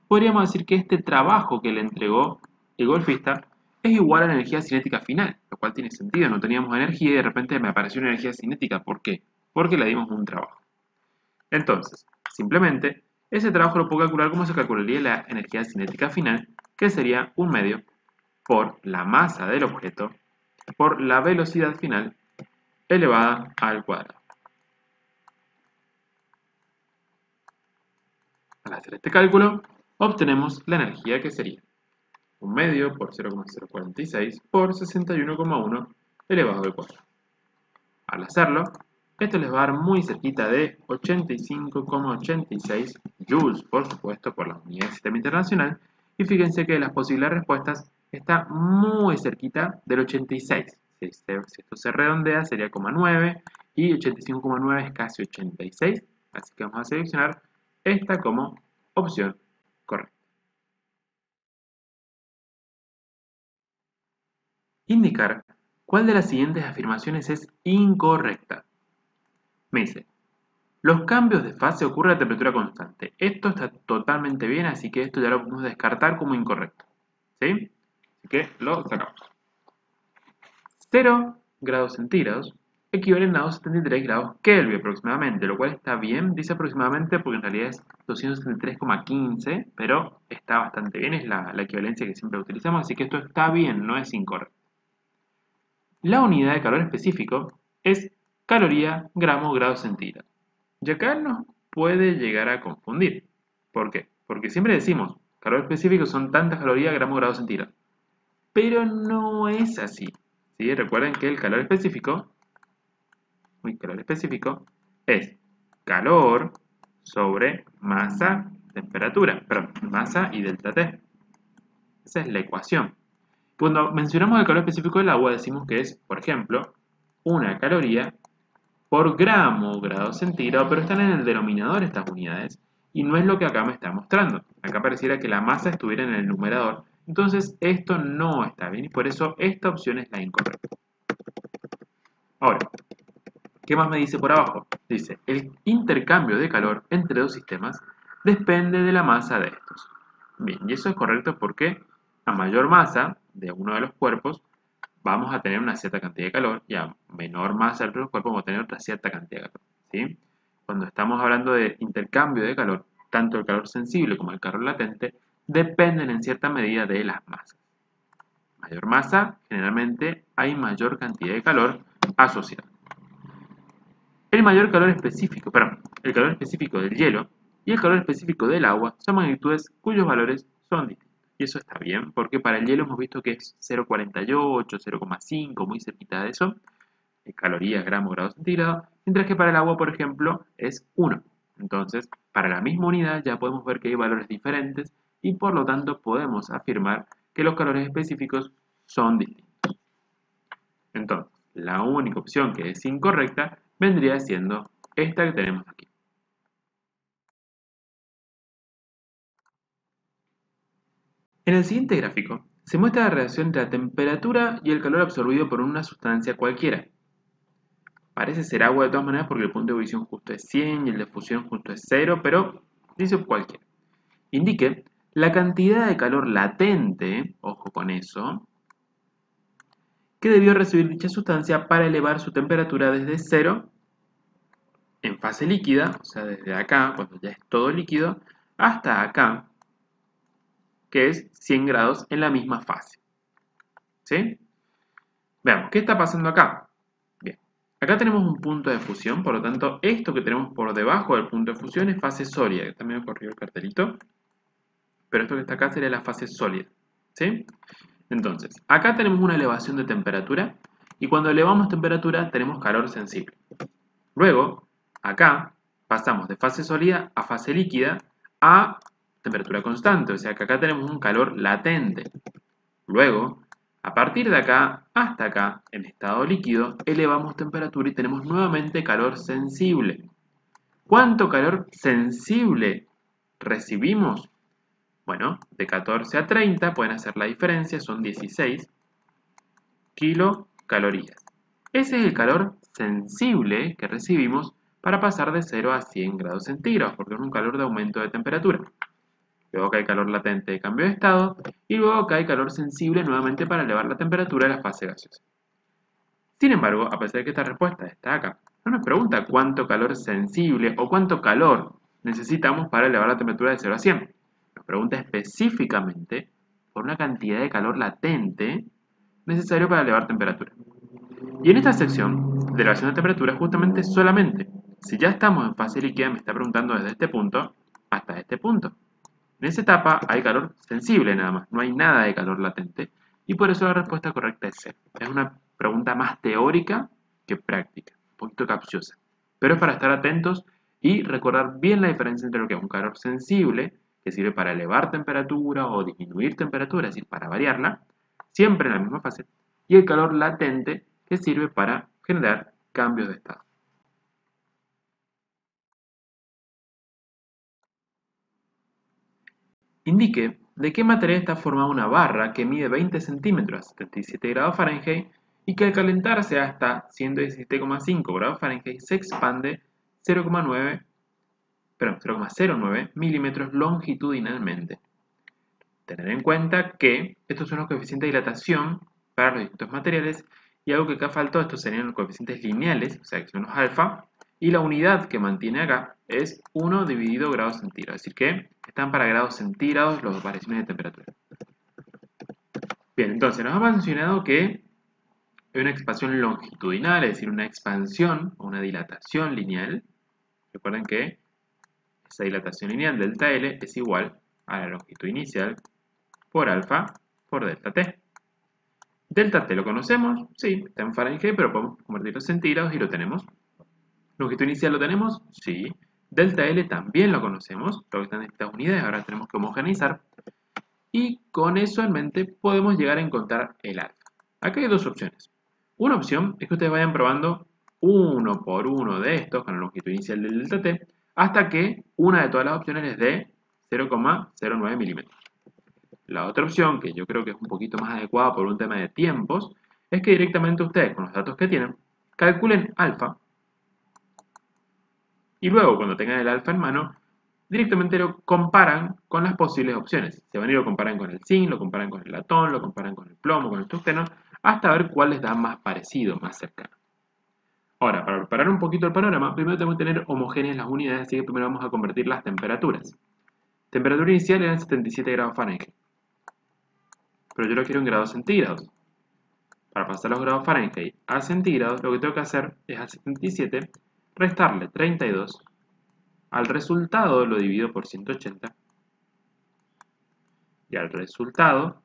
podríamos decir que este trabajo que le entregó el golfista es igual a la energía cinética final, lo cual tiene sentido, no teníamos energía y de repente me apareció una energía cinética. ¿Por qué? Porque le dimos un trabajo. Entonces, simplemente, ese trabajo lo puedo calcular como se calcularía la energía cinética final, que sería 1 medio por la masa del objeto por la velocidad final elevada al cuadrado. Al hacer este cálculo, obtenemos la energía que sería 1 medio por 0,046 por 61,1 elevado al cuadrado. Al hacerlo, esto les va a dar muy cerquita de 85,86 joules, por supuesto, por la unidad del sistema internacional. Y fíjense que las posibles respuestas está muy cerquita del 86. Si esto se redondea sería 0,9 y 85,9 es casi 86. Así que vamos a seleccionar esta como opción correcta. Indicar cuál de las siguientes afirmaciones es incorrecta. Me dice, los cambios de fase ocurren a temperatura constante. Esto está totalmente bien, así que esto ya lo podemos descartar como incorrecto. ¿Sí? Así que lo sacamos. 0 grados centígrados equivalen a 273 grados Kelvin aproximadamente, lo cual está bien, dice aproximadamente porque en realidad es 273,15, pero está bastante bien, es la equivalencia que siempre utilizamos, así que esto está bien, no es incorrecto. La unidad de calor específico es caloría, gramo, grado centígrado. Y acá nos puede llegar a confundir. ¿Por qué? Porque siempre decimos, calor específico son tantas calorías, gramo, grado centígrado. Pero no es así. ¿Sí? Recuerden que el calor específico es calor sobre masa, temperatura, perdón, masa y delta T. Esa es la ecuación. Cuando mencionamos el calor específico del agua, decimos que es, por ejemplo, una caloría por gramo grado centígrado, pero están en el denominador estas unidades y no es lo que acá me está mostrando. Acá pareciera que la masa estuviera en el numerador, entonces esto no está bien y por eso esta opción es la incorrecta. Ahora, ¿qué más me dice por abajo? Dice, el intercambio de calor entre dos sistemas depende de la masa de estos. Bien, y eso es correcto porque a mayor masa de uno de los cuerpos vamos a tener una cierta cantidad de calor y a menor masa del otro cuerpo vamos a tener otra cierta cantidad de calor. ¿Sí? Cuando estamos hablando de intercambio de calor, tanto el calor sensible como el calor latente dependen en cierta medida de las masas. Mayor masa, generalmente hay mayor cantidad de calor asociada. el calor específico del hielo y el calor específico del agua son magnitudes cuyos valores son distintos. Y eso está bien, porque para el hielo hemos visto que es 0,48, 0,5, muy cerquita de eso, calorías, gramos, grados centígrados, mientras que para el agua, por ejemplo, es 1. Entonces, para la misma unidad ya podemos ver que hay valores diferentes y por lo tanto podemos afirmar que los calores específicos son distintos. Entonces, la única opción que es incorrecta vendría siendo esta que tenemos aquí. En el siguiente gráfico se muestra la relación entre la temperatura y el calor absorbido por una sustancia cualquiera. Parece ser agua de todas maneras porque el punto de ebullición justo es 100 y el de fusión justo es 0, pero dice cualquiera. Indique la cantidad de calor latente, ojo con eso, que debió recibir dicha sustancia para elevar su temperatura desde 0 en fase líquida, o sea, desde acá, cuando ya es todo líquido, hasta acá, que es 100 grados en la misma fase. ¿Sí? Veamos, ¿qué está pasando acá? Bien, acá tenemos un punto de fusión, por lo tanto, esto que tenemos por debajo del punto de fusión es fase sólida. También me corrió el cartelito, pero esto que está acá sería la fase sólida. ¿Sí? Entonces, acá tenemos una elevación de temperatura y cuando elevamos temperatura tenemos calor sensible. Luego, acá pasamos de fase sólida a fase líquida a temperatura constante, o sea que acá tenemos un calor latente. Luego, a partir de acá hasta acá, en estado líquido, elevamos temperatura y tenemos nuevamente calor sensible. ¿Cuánto calor sensible recibimos? Bueno, de 14 a 30 pueden hacer la diferencia, son 16 kilocalorías. Ese es el calor sensible que recibimos para pasar de 0 a 100 grados centígrados, porque es un calor de aumento de temperatura. Luego que hay calor latente de cambio de estado, y luego que hay calor sensible nuevamente para elevar la temperatura de la fase gaseosa. Sin embargo, a pesar de que esta respuesta está acá, no nos pregunta cuánto calor sensible o cuánto calor necesitamos para elevar la temperatura de 0 a 100. Nos pregunta específicamente por una cantidad de calor latente necesario para elevar temperatura. Y en esta sección de elevación de temperatura, justamente solamente, si ya estamos en fase líquida, me está preguntando desde este punto hasta este punto. En esa etapa hay calor sensible nada más, no hay nada de calor latente, y por eso la respuesta correcta es C. Es una pregunta más teórica que práctica, un poquito capciosa, pero es para estar atentos y recordar bien la diferencia entre lo que es un calor sensible, que sirve para elevar temperatura o disminuir temperatura, es decir, para variarla, siempre en la misma fase, y el calor latente, que sirve para generar cambios de estado. Indique de qué material está formada una barra que mide 20 centímetros a 77 grados Fahrenheit y que al calentarse hasta 117,5 grados Fahrenheit se expande 0,09 milímetros longitudinalmente. Tener en cuenta que estos son los coeficientes de dilatación para los distintos materiales y algo que acá faltó, estos serían los coeficientes lineales, o sea que son los alfa, y la unidad que mantiene acá es 1 dividido grados centígrados, es decir que están para grados centígrados las variaciones de temperatura. Bien, entonces nos ha mencionado que hay una expansión longitudinal, es decir, una expansión o una dilatación lineal. Recuerden que esa dilatación lineal delta L es igual a la longitud inicial por alfa por delta T. Delta T lo conocemos, sí, está en Fahrenheit, pero podemos convertirlo en centígrados y lo tenemos. Longitud inicial lo tenemos, sí. Delta L también lo conocemos, lo que están en estas unidades, ahora tenemos que homogeneizar. Y con eso en mente podemos llegar a encontrar el alfa. Acá hay dos opciones. Una opción es que ustedes vayan probando uno por uno de estos con la longitud inicial del delta T hasta que una de todas las opciones les dé 0,09 milímetros. La otra opción, que yo creo que es un poquito más adecuada por un tema de tiempos, es que directamente ustedes, con los datos que tienen, calculen alfa y luego, cuando tengan el alfa en mano, directamente lo comparan con las posibles opciones. Se van a ir lo comparan con el zinc, lo comparan con el latón, lo comparan con el plomo, con el tungsteno, hasta ver cuál les da más parecido, más cercano. Ahora, para preparar un poquito el panorama, primero tenemos que tener homogéneas las unidades, así que primero vamos a convertir las temperaturas. Temperatura inicial eran 77 grados Fahrenheit, pero yo lo quiero en grados centígrados. Para pasar los grados Fahrenheit a centígrados, lo que tengo que hacer es a 77 restarle 32, al resultado lo divido por 180 y al resultado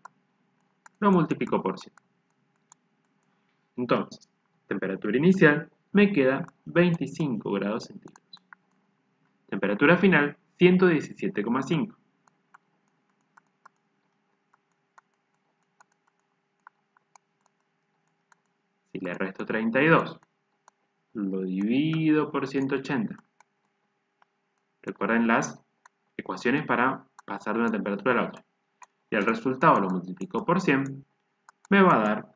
lo multiplico por 100. Entonces, temperatura inicial me queda 25 grados centígrados. Temperatura final, 117,5. Si le resto 32, lo divido por 180. Recuerden las ecuaciones para pasar de una temperatura a la otra. Y el resultado lo multiplico por 100, me va a dar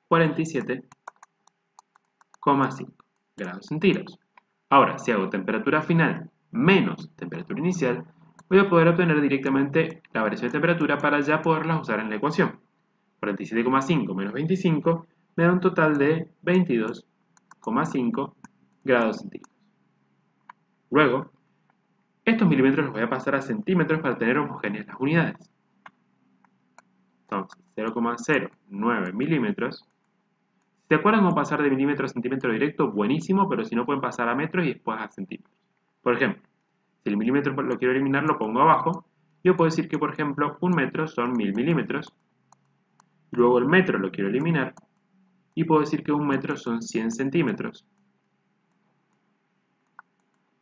47,5 grados centígrados. Ahora, si hago temperatura final menos temperatura inicial, voy a poder obtener directamente la variación de temperatura para ya poderlas usar en la ecuación. 47,5 menos 25 me da un total de 22,5 grados centígrados. Luego, estos milímetros los voy a pasar a centímetros para tener homogéneas las unidades. Entonces, 0,09 milímetros. Si se acuerdan cómo pasar de milímetro a centímetro directo, buenísimo, pero si no pueden pasar a metros y después a centímetros. Por ejemplo, si el milímetro lo quiero eliminar, lo pongo abajo. Yo puedo decir que, por ejemplo, un metro son 1000 milímetros. Luego el metro lo quiero eliminar y puedo decir que un metro son 100 centímetros.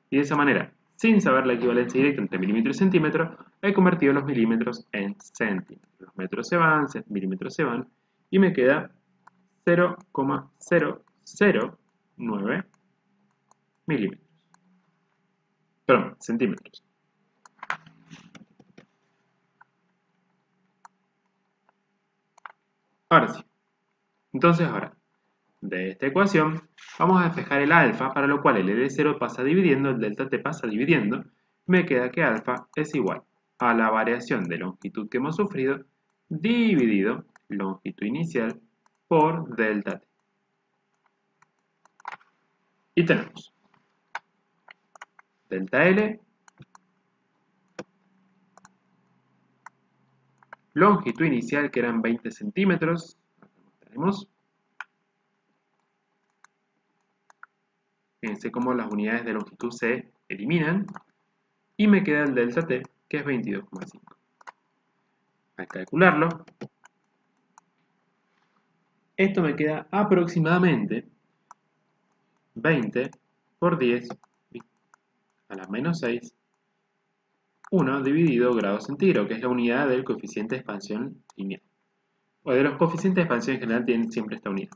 Y de esa manera, sin saber la equivalencia directa entre milímetro y centímetro, he convertido los milímetros en centímetros. Los metros se van, milímetros se van, y me queda 0,009 milímetros. Perdón, centímetros. Ahora sí. Entonces ahora, de esta ecuación, vamos a despejar el alfa, para lo cual el L0 pasa dividiendo, el delta t pasa dividiendo, me queda que alfa es igual a la variación de longitud que hemos sufrido dividido longitud inicial por delta t. Y tenemos delta L, longitud inicial que eran 20 centímetros, acá tenemos. Fíjense cómo las unidades de longitud se eliminan y me queda el delta t que es 22,5. Al calcularlo, esto me queda aproximadamente 20 por 10 a la menos 6, 1 dividido grados centígrados, que es la unidad del coeficiente de expansión lineal. O de los coeficientes de expansión en general tienen siempre esta unidad.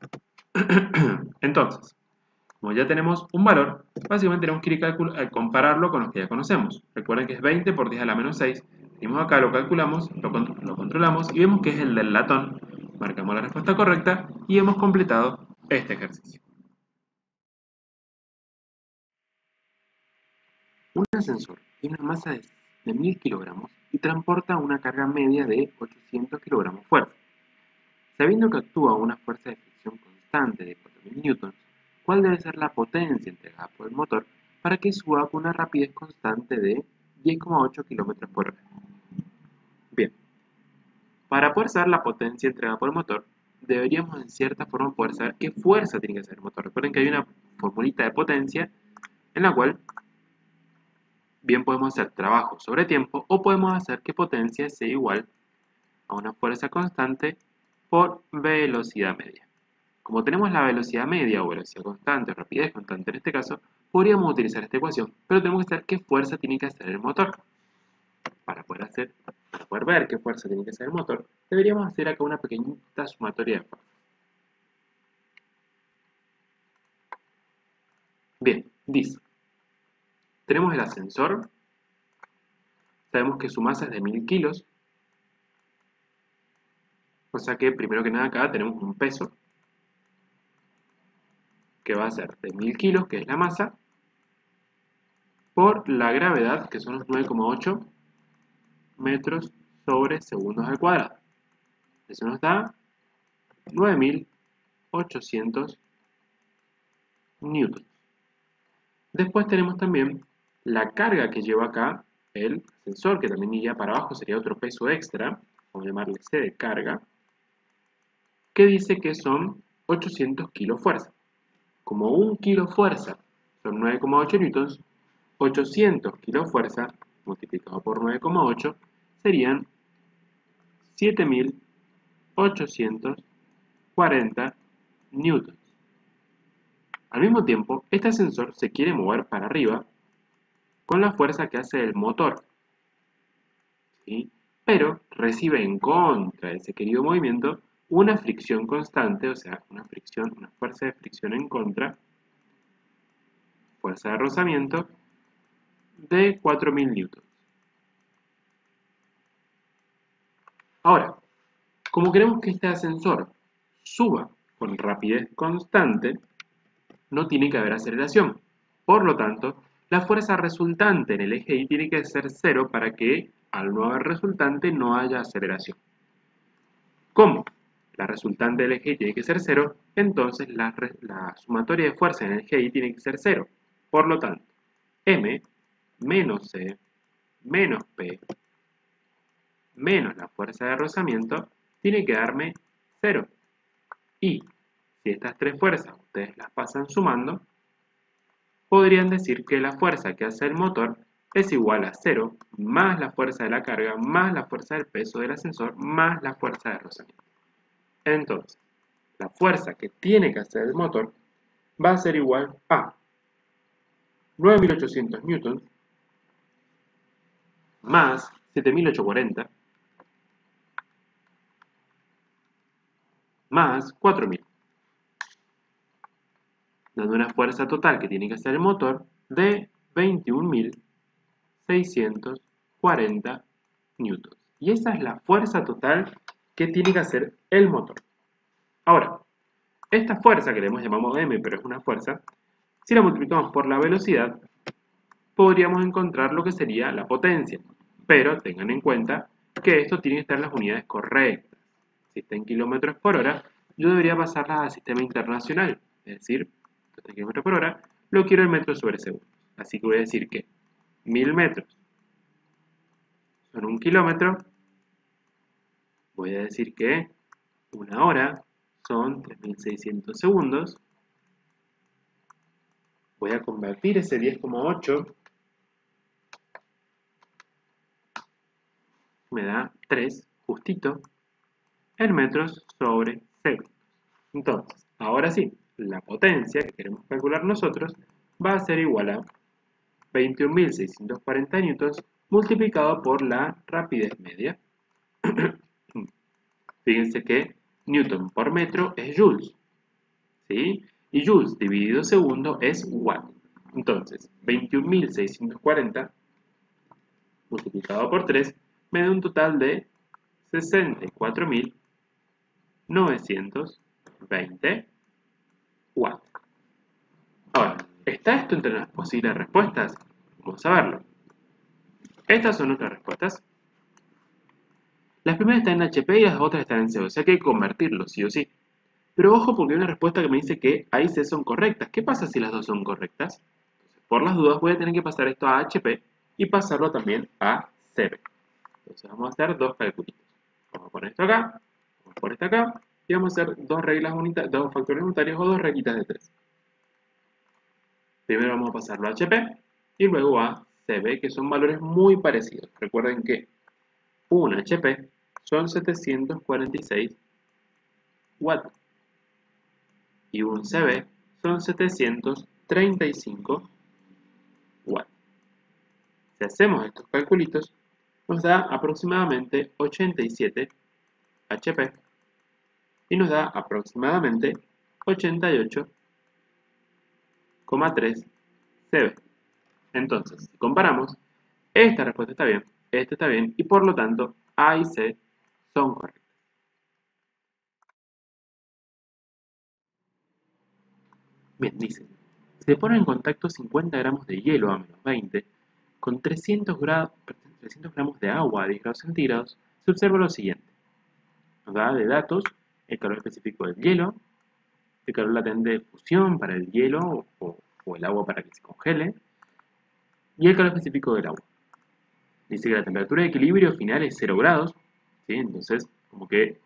Entonces, como ya tenemos un valor, básicamente tenemos que ir a compararlo con los que ya conocemos. Recuerden que es 20 por 10 a la menos 6. Venimos acá, lo calculamos, lo controlamos y vemos que es el del latón. Marcamos la respuesta correcta y hemos completado este ejercicio. Un ascensor tiene una masa de 1000 kilogramos y transporta una carga media de 800 kilogramos fuerza. Sabiendo que actúa una fuerza de fricción constante de 4000 newtons, ¿cuál debe ser la potencia entregada por el motor para que suba con una rapidez constante de 10,8 km por hora? Bien, para poder saber la potencia entregada por el motor, deberíamos en cierta forma poder saber qué fuerza tiene que hacer el motor. Recuerden que hay una formulita de potencia en la cual bien podemos hacer trabajo sobre tiempo o podemos hacer que potencia sea igual a una fuerza constante por velocidad media. Como tenemos la velocidad media o velocidad constante o rapidez constante en este caso, podríamos utilizar esta ecuación, pero tenemos que saber qué fuerza tiene que hacer el motor. Para poder ver qué fuerza tiene que hacer el motor, deberíamos hacer acá una pequeñita sumatoria de fuerzas. Bien, dice, tenemos el ascensor, sabemos que su masa es de 1000 kilos, o sea que primero que nada acá tenemos un peso que va a ser de 1000 kilos, que es la masa, por la gravedad, que son los 9,8 metros sobre segundos al cuadrado. Eso nos da 9800 newtons. Después tenemos también la carga que lleva acá el ascensor, que también iría para abajo, sería otro peso extra, vamos a llamarle C de carga, que dice que son 800 kilos fuerza. Como 1 kilo fuerza son 9,8 newtons, 800 kilofuerza multiplicado por 9,8 serían 7.840 newtons. Al mismo tiempo, este ascensor se quiere mover para arriba con la fuerza que hace el motor, ¿sí? Pero recibe en contra de ese querido movimiento una fricción constante, o sea, una fuerza de fricción en contra, fuerza de rozamiento, de 4.000 newtons. Ahora, como queremos que este ascensor suba con rapidez constante, no tiene que haber aceleración. Por lo tanto, la fuerza resultante en el eje Y tiene que ser 0 para que, al no haber resultante, no haya aceleración. ¿Cómo? La resultante del eje Y tiene que ser 0, entonces la sumatoria de fuerza en el eje Y tiene que ser 0. Por lo tanto, M menos C menos P menos la fuerza de rozamiento tiene que darme 0. Y si estas tres fuerzas ustedes las pasan sumando, podrían decir que la fuerza que hace el motor es igual a 0 más la fuerza de la carga más la fuerza del peso del ascensor más la fuerza de rozamiento. Entonces, la fuerza que tiene que hacer el motor va a ser igual a 9.800 newtons más 7.840 más 4.000, dando una fuerza total que tiene que hacer el motor de 21.640 newtons. Y esa es la fuerza total que tiene que hacer el motor. Ahora, esta fuerza que le llamamos M, pero es una fuerza, si la multiplicamos por la velocidad, podríamos encontrar lo que sería la potencia. Pero tengan en cuenta que esto tiene que estar en las unidades correctas. Si está en kilómetros por hora, yo debería pasarla al sistema internacional. Es decir, esto está en kilómetros por hora, lo quiero en metros sobre segundo. Así que voy a decir que 1000 metros son 1 kilómetro. Voy a decir que 1 hora son 3600 segundos. Voy a convertir ese 10,8. Me da 3, justito, en metros sobre segundos. Entonces, ahora sí, la potencia que queremos calcular nosotros va a ser igual a 21.640 newtons multiplicado por la rapidez media. Fíjense que newton por metro es joules, ¿sí? Y joules dividido segundo es watt. Entonces, 21.640 multiplicado por 3 me da un total de 64.920 watts. Ahora, ¿está esto entre las posibles respuestas? Vamos a verlo. Estas son nuestras respuestas. Las primeras están en HP y las otras están en C, o sea que hay que convertirlos, sí o sí. Pero ojo porque hay una respuesta que me dice que A y C son correctas. ¿Qué pasa si las dos son correctas? Entonces, por las dudas voy a tener que pasar esto a HP y pasarlo también a CB. Entonces vamos a hacer dos calculitos. Vamos a poner esto acá, vamos a poner esto acá y vamos a hacer dos factores unitarios o dos reglitas de 3. Primero vamos a pasarlo a HP y luego a CB, que son valores muy parecidos. Recuerden que un HP son 746 watts y un CB son 735 watts. Si hacemos estos calculitos, nos da aproximadamente 87 HP y nos da aproximadamente 88,3 CB. Entonces, si comparamos, esta respuesta está bien, esta está bien y por lo tanto A y C son correctas. Bien, dice, se ponen en contacto 50 gramos de hielo a menos 20 con 300 gramos de agua a 10 grados centígrados, se observa lo siguiente. Nos da de datos el calor específico del hielo, el calor latente de fusión para el hielo o el agua para que se congele, y el calor específico del agua. Dice que la temperatura de equilibrio final es 0 grados, ¿sí? Entonces, como que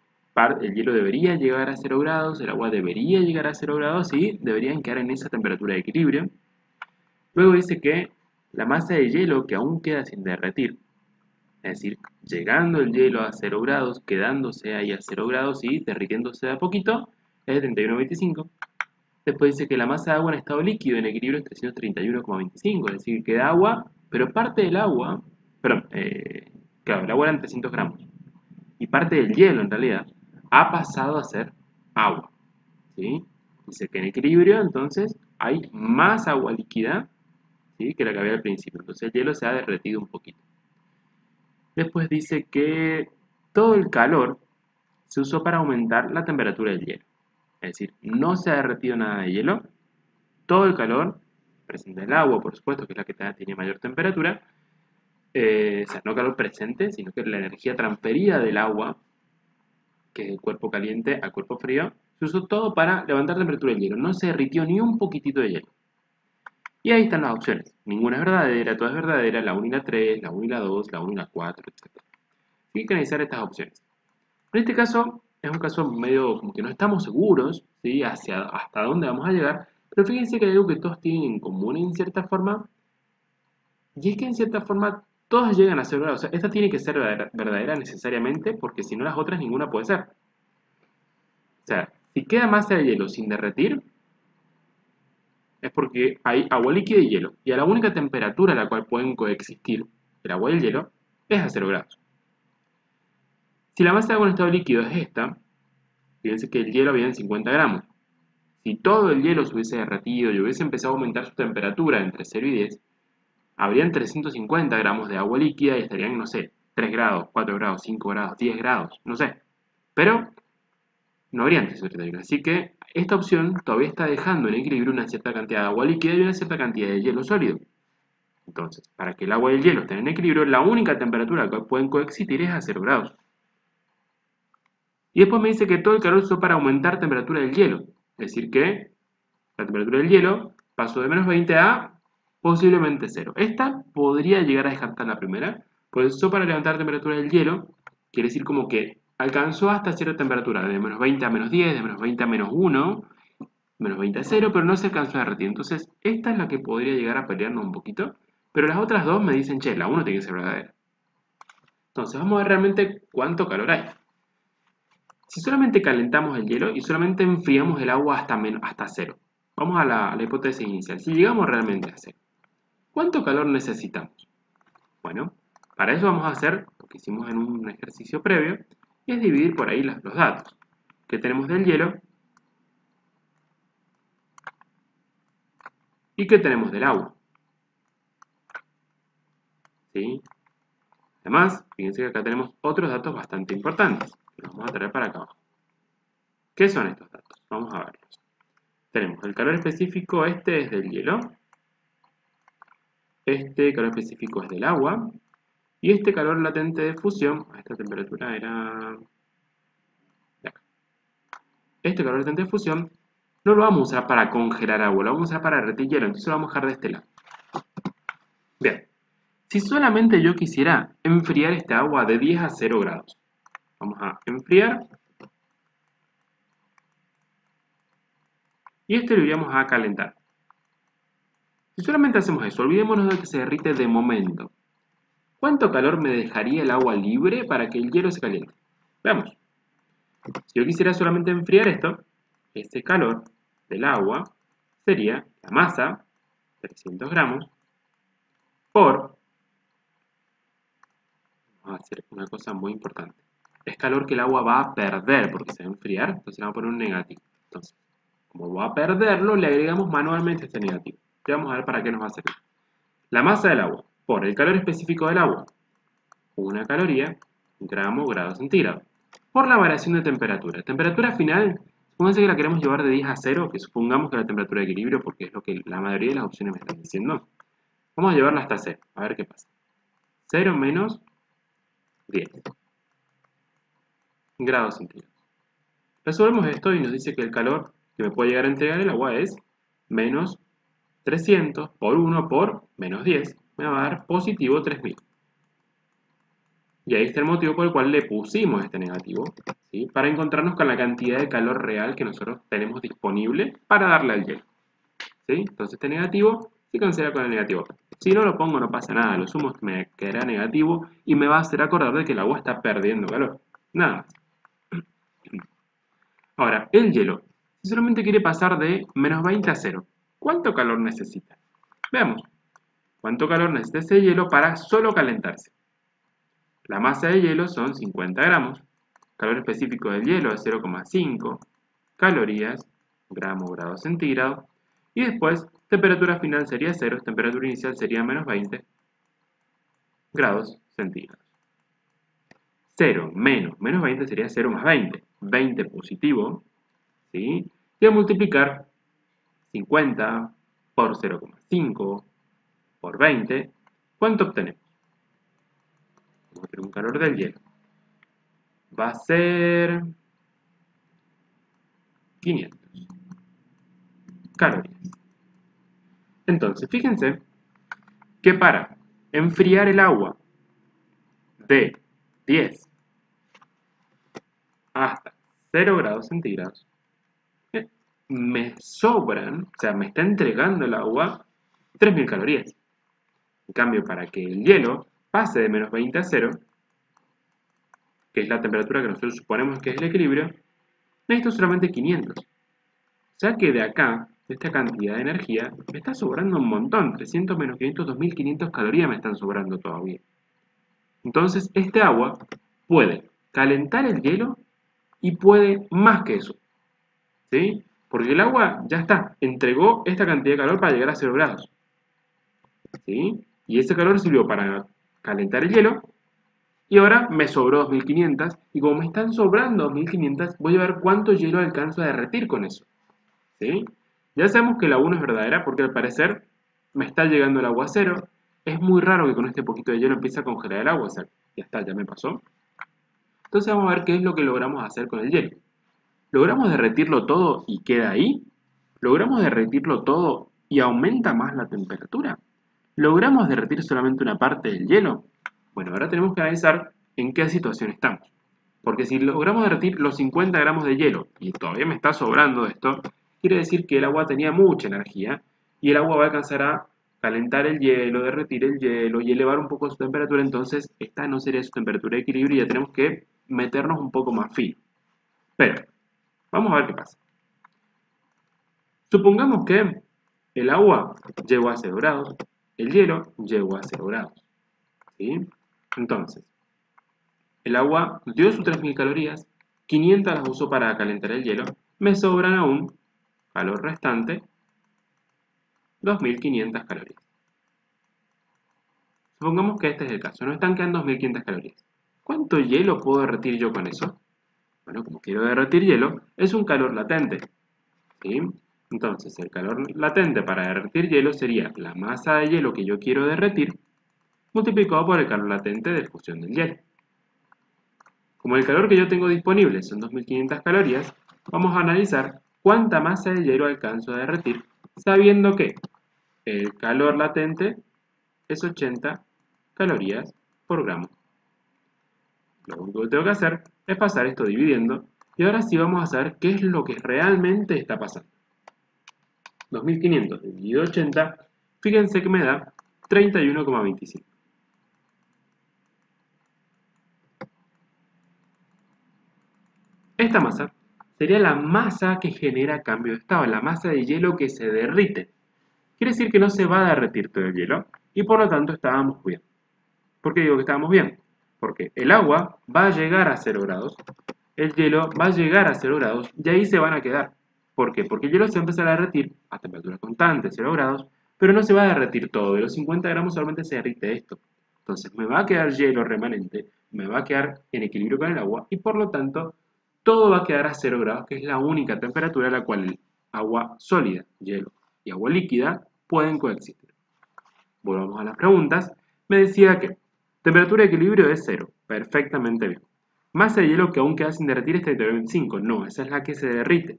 el hielo debería llegar a 0 grados, el agua debería llegar a 0 grados y deberían quedar en esa temperatura de equilibrio. Luego dice que la masa de hielo que aún queda sin derretir, es decir, llegando el hielo a 0 grados, quedándose ahí a 0 grados y derritiéndose de a poquito, es de 31,25. Después dice que la masa de agua en estado líquido en equilibrio es 331,25, es decir, queda agua, pero parte del agua, perdón, claro, el agua eran 300 gramos, y parte del hielo en realidad ha pasado a ser agua, ¿sí? Dice que en equilibrio entonces hay más agua líquida, ¿sí?, que la que había al principio, entonces el hielo se ha derretido un poquito. Después dice que todo el calor se usó para aumentar la temperatura del hielo, es decir, no se ha derretido nada de hielo, todo el calor presente en el agua, por supuesto, que es la que tiene mayor temperatura, o sea, no calor presente, sino que la energía transferida del agua, que es el cuerpo caliente al cuerpo frío, se usó todo para levantar la temperatura del hielo, no se derritió ni un poquitito de hielo. Y ahí están las opciones, ninguna es verdadera, todas es verdadera, la 1 y la 3, la 1 y la 2, la 1 y la 4, etc. Hay que analizar estas opciones. En este caso, es un caso medio como que no estamos seguros, ¿sí?, hasta dónde vamos a llegar, pero fíjense que hay algo que todos tienen en común en cierta forma, y es que en cierta forma todas llegan a ser verdad. O sea, esta tiene que ser verdadera necesariamente, porque si no las otras ninguna puede ser. O sea, si queda masa de hielo sin derretir, es porque hay agua líquida y hielo, y a la única temperatura a la cual pueden coexistir el agua y el hielo es a 0 grados. Si la masa de agua en estado líquido es esta, fíjense que el hielo había en 50 gramos. Si todo el hielo se hubiese derretido y hubiese empezado a aumentar su temperatura entre 0 y 10, habrían 350 gramos de agua líquida y estarían, no sé, 3 grados, 4 grados, 5 grados, 10 grados, no sé. Pero no habrían 331. Así que esta opción todavía está dejando en equilibrio una cierta cantidad de agua líquida y una cierta cantidad de hielo sólido. Entonces, para que el agua y el hielo estén en equilibrio, la única temperatura a la que pueden coexistir es a 0 grados. Y después me dice que todo el calor se usó para aumentar la temperatura del hielo. Es decir que la temperatura del hielo pasó de menos 20 a posiblemente 0. Esta podría llegar a descartar la primera, pues eso para levantar la temperatura del hielo quiere decir como que alcanzó hasta cierta temperatura, de menos 20 a menos 10, de menos 20 a menos 1, menos 20 a 0, pero no se alcanzó a derretir. Entonces, esta es la que podría llegar a pelearnos un poquito, pero las otras dos me dicen, che, la 1 tiene que ser verdadera. Entonces, vamos a ver realmente cuánto calor hay. Si solamente calentamos el hielo y solamente enfriamos el agua hasta 0, vamos a la hipótesis inicial. Si llegamos realmente a 0, ¿cuánto calor necesitamos? Bueno, para eso vamos a hacer lo que hicimos en un ejercicio previo, y es dividir por ahí los datos que tenemos del hielo y que tenemos del agua. ¿Sí? Además, fíjense que acá tenemos otros datos bastante importantes, que los vamos a traer para acá abajo. ¿Qué son estos datos? Vamos a verlos. Tenemos el calor específico, este es del hielo, este calor específico es del agua, y este calor latente de fusión, a esta temperatura era de acá. Este calor latente de fusión no lo vamos a usar para congelar agua, lo vamos a usar para derretir hielo, entonces lo vamos a dejar de este lado. Bien, si solamente yo quisiera enfriar esta agua de 10 a 0 grados, vamos a enfriar, y este lo iríamos a calentar. Si solamente hacemos eso, olvidémonos de que se derrite de momento. ¿Cuánto calor me dejaría el agua libre para que el hielo se caliente? Veamos. Si yo quisiera solamente enfriar esto, este calor del agua sería la masa, 300 gramos, por, vamos a hacer una cosa muy importante, es calor que el agua va a perder porque se va a enfriar, entonces le vamos a poner un negativo. Entonces, como va a perderlo, le agregamos manualmente este negativo. Ya vamos a ver para qué nos va a servir. La masa del agua por el calor específico del agua, una caloría, grado centígrado, por la variación de temperatura. Temperatura final, supónganse que la queremos llevar de 10 a 0, que supongamos que la temperatura de equilibrio, porque es lo que la mayoría de las opciones me están diciendo. Vamos a llevarla hasta 0, a ver qué pasa. 0 menos 10 grados centígrados. Resolvemos esto y nos dice que el calor que me puede llegar a entregar el agua es menos 300 por 1 por menos 10. Me va a dar positivo 3000. Y ahí está el motivo por el cual le pusimos este negativo, ¿sí?, para encontrarnos con la cantidad de calor real que nosotros tenemos disponible para darle al hielo. ¿Sí? Entonces este negativo se cancela con el negativo. Si no lo pongo no pasa nada, lo sumo me quedará negativo y me va a hacer acordar de que el agua está perdiendo calor. Nada más. Ahora, el hielo, si solamente quiere pasar de menos 20 a 0, ¿cuánto calor necesita? Veamos. ¿Cuánto calor necesita ese hielo para solo calentarse? La masa de hielo son 50 gramos. Calor específico del hielo es 0,5 calorías, grado centígrado. Y después, temperatura final sería 0, temperatura inicial sería menos 20 grados centígrados. 0 menos 20 sería 0 más 20. 20 positivo, ¿sí? Y a multiplicar 50 por 0,5 por 20, ¿cuánto obtenemos? Vamos a tener un calor del hielo. Va a ser 500 calorías. Entonces, fíjense que para enfriar el agua de 10 hasta 0 grados centígrados, me sobran, o sea, me está entregando el agua 3000 calorías. En cambio, para que el hielo pase de menos 20 a 0, que es la temperatura que nosotros suponemos que es el equilibrio, necesito solamente 500. O sea que de acá, de esta cantidad de energía, me está sobrando un montón. 300 menos 500, 2500 calorías me están sobrando todavía. Entonces, este agua puede calentar el hielo y puede más que eso. ¿Sí? Porque el agua ya está, entregó esta cantidad de calor para llegar a 0 grados. ¿Sí? Y ese calor sirvió para calentar el hielo. Y ahora me sobró 2500. Y como me están sobrando 2500, voy a ver cuánto hielo alcanzo a derretir con eso. ¿Sí? Ya sabemos que la 1 es verdadera porque al parecer me está llegando el agua a 0. Es muy raro que con este poquito de hielo empiece a congelar el agua. O sea, ya está, ya me pasó. Entonces vamos a ver qué es lo que logramos hacer con el hielo. ¿Logramos derretirlo todo y queda ahí? ¿Logramos derretirlo todo y aumenta más la temperatura? ¿Logramos derretir solamente una parte del hielo? Bueno, ahora tenemos que analizar en qué situación estamos. Porque si logramos derretir los 50 gramos de hielo y todavía me está sobrando esto, quiere decir que el agua tenía mucha energía y el agua va a alcanzar a calentar el hielo, derretir el hielo y elevar un poco su temperatura. Entonces, esta no sería su temperatura de equilibrio y ya tenemos que meternos un poco más fino. Pero, vamos a ver qué pasa. Supongamos que el agua llegó a 0 grados, el hielo llegó a 0 grados. ¿Sí? Entonces, el agua dio sus 3000 calorías, 500 las usó para calentar el hielo, me sobran aún, calor restante, 2500 calorías. Supongamos que este es el caso, nos están quedando 2500 calorías. ¿Cuánto hielo puedo derretir yo con eso? Bueno, como quiero derretir hielo, es un calor latente. ¿Sí? Entonces, el calor latente para derretir hielo sería la masa de hielo que yo quiero derretir multiplicado por el calor latente de fusión del hielo. Como el calor que yo tengo disponible son 2500 calorías, vamos a analizar cuánta masa de hielo alcanzo a derretir, sabiendo que el calor latente es 80 calorías por gramo. Lo único que tengo que hacer es pasar esto dividiendo, y ahora sí vamos a saber qué es lo que realmente está pasando. 2500 dividido 80, fíjense que me da 31,25. Esta masa sería la masa que genera cambio de estado, la masa de hielo que se derrite. Quiere decir que no se va a derretir todo el hielo y por lo tanto estábamos bien. ¿Por qué digo que estábamos bien? Porque el agua va a llegar a 0 grados, el hielo va a llegar a 0 grados y ahí se van a quedar. ¿Por qué? Porque el hielo se va a empezar a derretir a temperatura constante, 0 grados, pero no se va a derretir todo. De los 50 gramos solamente se derrite esto. Entonces me va a quedar hielo remanente, me va a quedar en equilibrio con el agua y por lo tanto todo va a quedar a 0 grados, que es la única temperatura a la cual el agua sólida, hielo y agua líquida pueden coexistir. Volvamos a las preguntas. Me decía que temperatura de equilibrio es 0. Perfectamente bien. Masa de hielo que aún queda sin derretir es 32,25. No, esa es la que se derrite.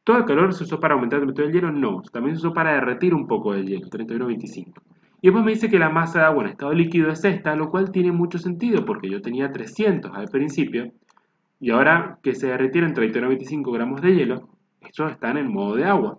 ¿Todo el calor se usó para aumentar la temperatura del hielo? No, también se usó para derretir un poco del hielo, 31,25. Y después me dice que la masa de agua en estado líquido es esta, lo cual tiene mucho sentido porque yo tenía 300 al principio y ahora que se derritieron 31,25 gramos de hielo, estos están en modo de agua.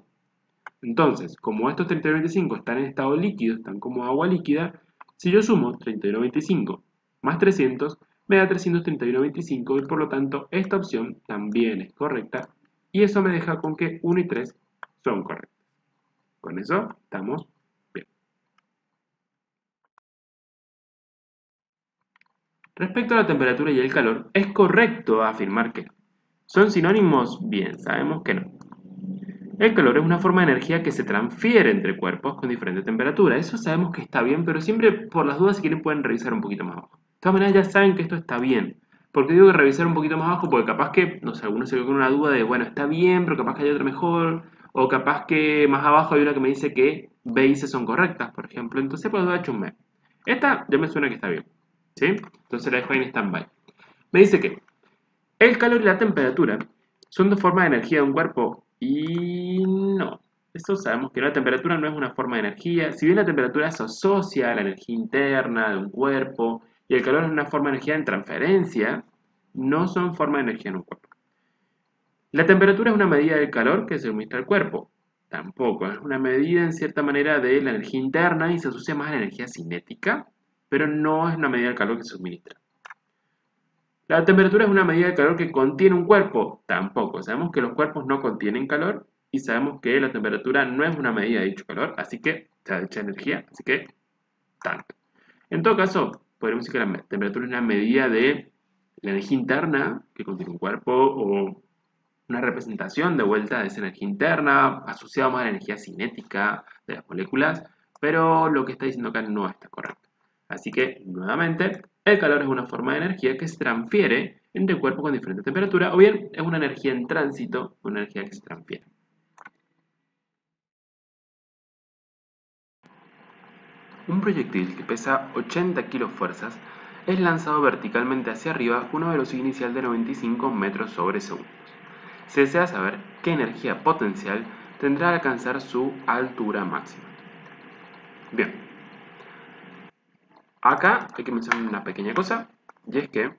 Entonces, como estos 31,25 están en estado líquido, están como agua líquida, si yo sumo 31,25 más 300, me da 331,25 y por lo tanto esta opción también es correcta y eso me deja con que 1 y 3 son correctos. Con eso estamos bien. Respecto a la temperatura y el calor, es correcto afirmar que no. ¿Son sinónimos? Bien, sabemos que no. El calor es una forma de energía que se transfiere entre cuerpos con diferente temperatura. Eso sabemos que está bien, pero siempre por las dudas si quieren pueden revisar un poquito más abajo. De todas maneras ya saben que esto está bien. ¿Por qué digo que revisar un poquito más abajo? Porque capaz que, no sé, alguno se quedó con una duda de, bueno, está bien, pero capaz que hay otra mejor. O capaz que más abajo hay una que me dice que B y C son correctas, por ejemplo. Entonces pues duda chumbe. Esta ya me suena que está bien. ¿Sí? Entonces la dejo ahí en stand-by. Me dice que el calor y la temperatura son dos formas de energía de un cuerpo y no. Eso sabemos que la temperatura no es una forma de energía. Si bien la temperatura se asocia a la energía interna de un cuerpo y el calor es una forma de energía en transferencia, no son forma de energía en un cuerpo. La temperatura es una medida del calor que se suministra al cuerpo. Tampoco, es una medida en cierta manera de la energía interna y se asocia más a la energía cinética, pero no es una medida del calor que se suministra. La temperatura es una medida de calor que contiene un cuerpo. Tampoco. Sabemos que los cuerpos no contienen calor y sabemos que la temperatura no es una medida de dicho calor, así que, o sea, de dicha energía, así que, tanto. En todo caso, podríamos decir que la temperatura es una medida de la energía interna que contiene un cuerpo o una representación de vuelta de esa energía interna asociada más a la energía cinética de las moléculas, pero lo que está diciendo acá no está correcto. Así que, nuevamente, el calor es una forma de energía que se transfiere entre cuerpos con diferente temperatura, o bien es una energía en tránsito, una energía que se transfiere. Un proyectil que pesa 80 kilofuerzas es lanzado verticalmente hacia arriba con una velocidad inicial de 95 metros sobre segundos. Se desea saber qué energía potencial tendrá al alcanzar su altura máxima. Bien, acá hay que mencionar una pequeña cosa, y es que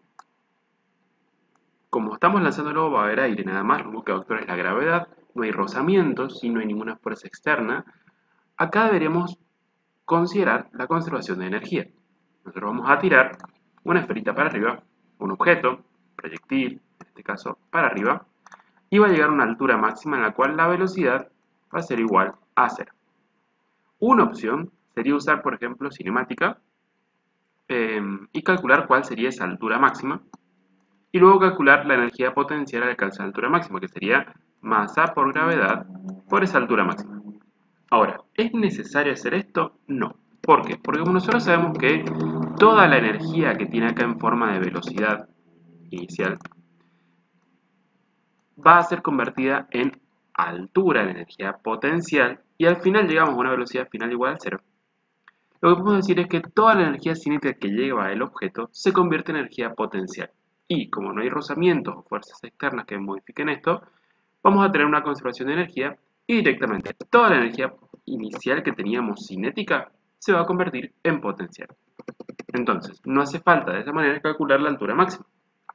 como estamos lanzándolo va a haber aire nada más, lo único que actúa es la gravedad, no hay rozamientos y no hay ninguna fuerza externa. Acá deberíamos considerar la conservación de energía. Nosotros vamos a tirar una esferita para arriba, un objeto, proyectil, en este caso para arriba, y va a llegar a una altura máxima en la cual la velocidad va a ser igual a 0. Una opción sería usar, por ejemplo, cinemática y calcular cuál sería esa altura máxima y luego calcular la energía potencial al alcanzar la altura máxima, que sería masa por gravedad por esa altura máxima. Ahora, ¿es necesario hacer esto? No. ¿Por qué? Porque como nosotros sabemos que toda la energía que tiene acá en forma de velocidad inicial va a ser convertida en altura de energía potencial y al final llegamos a una velocidad final igual a 0. Lo que podemos decir es que toda la energía cinética que lleva el objeto se convierte en energía potencial. Y como no hay rozamientos o fuerzas externas que modifiquen esto, vamos a tener una conservación de energía y directamente toda la energía inicial que teníamos cinética se va a convertir en potencial. Entonces, no hace falta de esa manera calcular la altura máxima.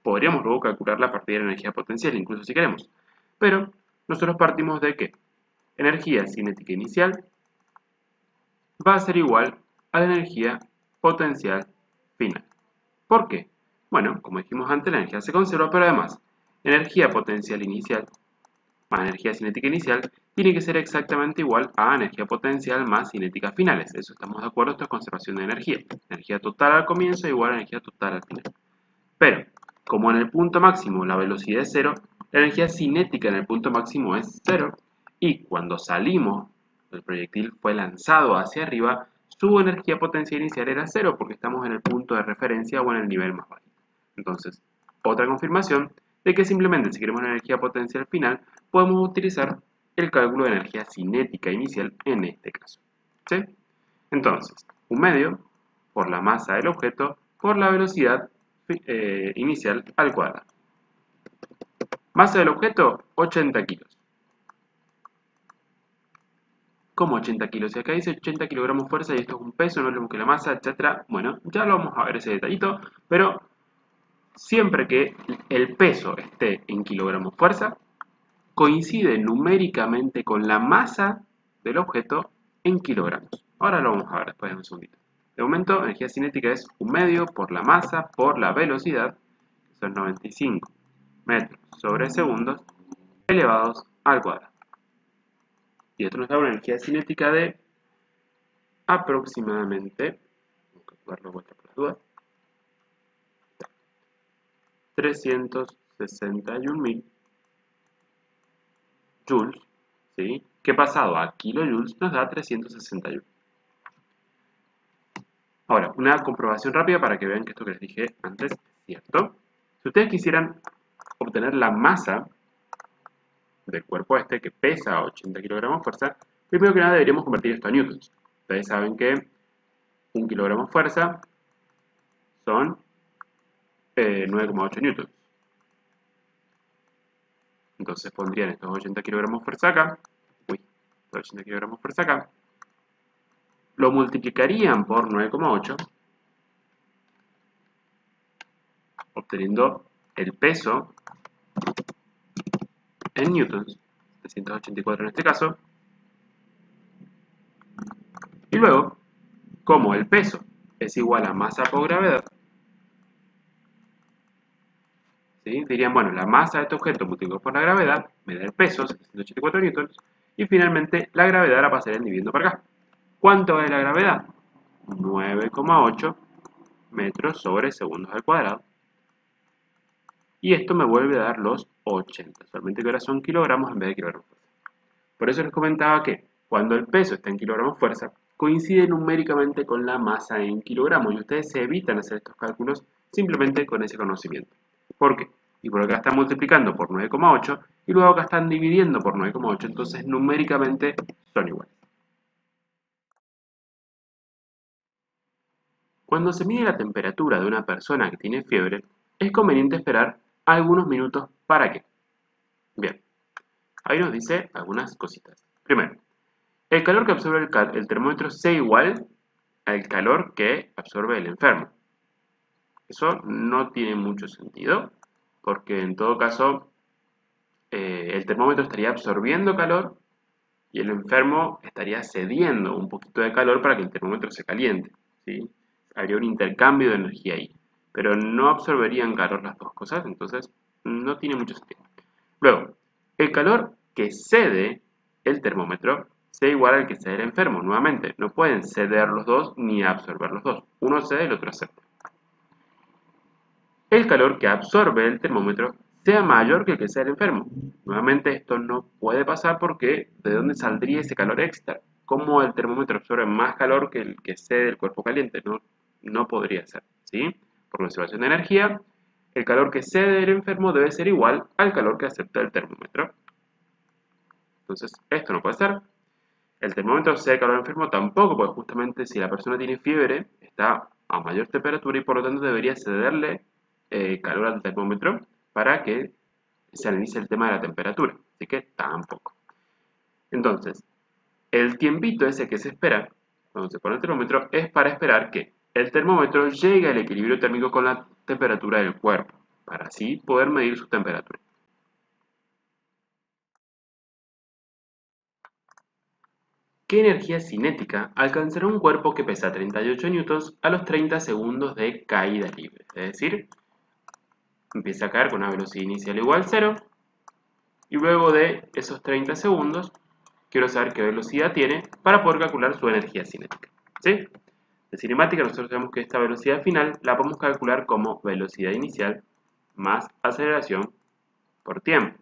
Podríamos luego calcularla a partir de la energía potencial, incluso si queremos. Pero nosotros partimos de que energía cinética inicial va a ser igual a la energía potencial final. ¿Por qué? Bueno, como dijimos antes, la energía se conserva, pero además, energía potencial inicial más energía cinética inicial tiene que ser exactamente igual a energía potencial más cinética finales. Eso estamos de acuerdo, esto es conservación de energía. Energía total al comienzo igual a energía total al final. Pero, como en el punto máximo la velocidad es 0, la energía cinética en el punto máximo es 0, y cuando salimos, el proyectil fue lanzado hacia arriba, su energía potencial inicial era 0 porque estamos en el punto de referencia o en el nivel más bajo. Entonces, otra confirmación de que simplemente si queremos una energía potencial final, podemos utilizar el cálculo de energía cinética inicial en este caso. ¿Sí? Entonces, un medio por la masa del objeto por la velocidad inicial al cuadrado. Masa del objeto, 80 kilos. ¿Cómo 80 kilos? Y acá dice 80 kilogramos fuerza y esto es un peso, no es lo mismo que la masa, etc. Bueno, ya lo vamos a ver ese detallito, pero siempre que el peso esté en kilogramos fuerza, coincide numéricamente con la masa del objeto en kilogramos. Ahora lo vamos a ver después en un segundito. De momento, energía cinética es 1/2 por la masa por la velocidad, que son 95 metros sobre segundos elevados al cuadrado. Y esto nos da una energía cinética de aproximadamente, vamos a calcularlo vuelta por las dudas, 361.000 joules, ¿sí? Que pasado a kilojoules nos da 361. Ahora, una comprobación rápida para que vean que esto que les dije antes es cierto. Si ustedes quisieran obtener la masa del cuerpo este que pesa 80 kilogramos de fuerza, primero que nada deberíamos convertir esto a newtons. Ustedes saben que 1 kilogramo de fuerza son 9,8 newtons. Entonces pondrían estos 80 kilogramos de fuerza acá. Uy, estos 80 kilogramos de fuerza acá. Lo multiplicarían por 9,8, obteniendo el peso en newtons, 784 en este caso. Y luego, como el peso es igual a masa por gravedad, ¿sí? Dirían, bueno, la masa de este objeto multiplicado por la gravedad me da el peso, 784 newtons, y finalmente la gravedad la pasarían dividiendo por acá. ¿Cuánto vale la gravedad? 9,8 metros sobre segundos al cuadrado. Y esto me vuelve a dar los 80, solamente que ahora son kilogramos en vez de kilogramos fuerza. Por eso les comentaba que cuando el peso está en kilogramos fuerza, coincide numéricamente con la masa en kilogramos, y ustedes se evitan hacer estos cálculos simplemente con ese conocimiento. ¿Por qué? Y por acá están multiplicando por 9,8 y luego acá están dividiendo por 9,8, entonces numéricamente son iguales. Cuando se mide la temperatura de una persona que tiene fiebre, es conveniente esperar algunos minutos. ¿Para qué? Bien, ahí nos dice algunas cositas. Primero, el calor que absorbe el termómetro sea igual al calor que absorbe el enfermo. Eso no tiene mucho sentido, porque en todo caso el termómetro estaría absorbiendo calor y el enfermo estaría cediendo un poquito de calor para que el termómetro se caliente, ¿sí? Habría un intercambio de energía ahí, pero no absorberían calor las dos cosas, entonces no tiene mucho sentido. Luego, el calor que cede el termómetro sea igual al que cede el enfermo. Nuevamente, no pueden ceder los dos ni absorber los dos. Uno cede y el otro acepta. El calor que absorbe el termómetro sea mayor que el que cede el enfermo. Nuevamente, esto no puede pasar porque ¿de dónde saldría ese calor extra? ¿Cómo el termómetro absorbe más calor que el que cede el cuerpo caliente? No podría ser, ¿sí? Por conservación de energía, el calor que cede el enfermo debe ser igual al calor que acepta el termómetro. Entonces, esto no puede ser. El termómetro cede calor al enfermo tampoco, porque justamente si la persona tiene fiebre, está a mayor temperatura y por lo tanto debería cederle calor al termómetro para que se analice el tema de la temperatura. Así que tampoco. Entonces, el tiempito ese que se espera, cuando se pone el termómetro, es para esperar que el termómetro llegue al equilibrio térmico con la temperatura del cuerpo, para así poder medir su temperatura. ¿Qué energía cinética alcanzará un cuerpo que pesa 38 newtons a los 30 segundos de caída libre? Es decir, empieza a caer con una velocidad inicial igual a 0 y luego de esos 30 segundos quiero saber qué velocidad tiene para poder calcular su energía cinética, ¿sí? De cinemática nosotros sabemos que esta velocidad final la podemos calcular como velocidad inicial más aceleración por tiempo.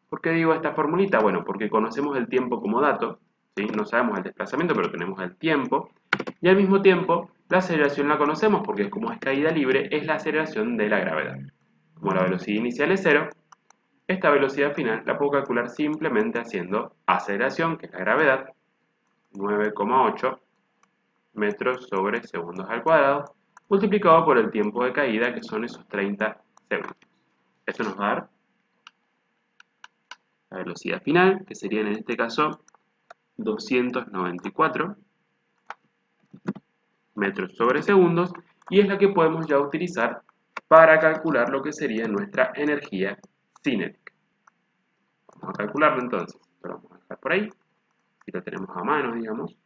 ¿Por qué digo esta formulita? Bueno, porque conocemos el tiempo como dato, ¿sí? No sabemos el desplazamiento, pero tenemos el tiempo. Y al mismo tiempo, la aceleración la conocemos porque como es caída libre, es la aceleración de la gravedad. Como la velocidad inicial es 0, esta velocidad final la puedo calcular simplemente haciendo aceleración, que es la gravedad, 9,8 metros sobre segundos al cuadrado, multiplicado por el tiempo de caída, que son esos 30 segundos. Esto nos va a dar la velocidad final, que serían en este caso 294 metros sobre segundos, y es la que podemos ya utilizar para calcular lo que sería nuestra energía cinética. Vamos a calcularlo entonces, lo vamos a dejar por ahí. Aquí la tenemos a mano, digamos.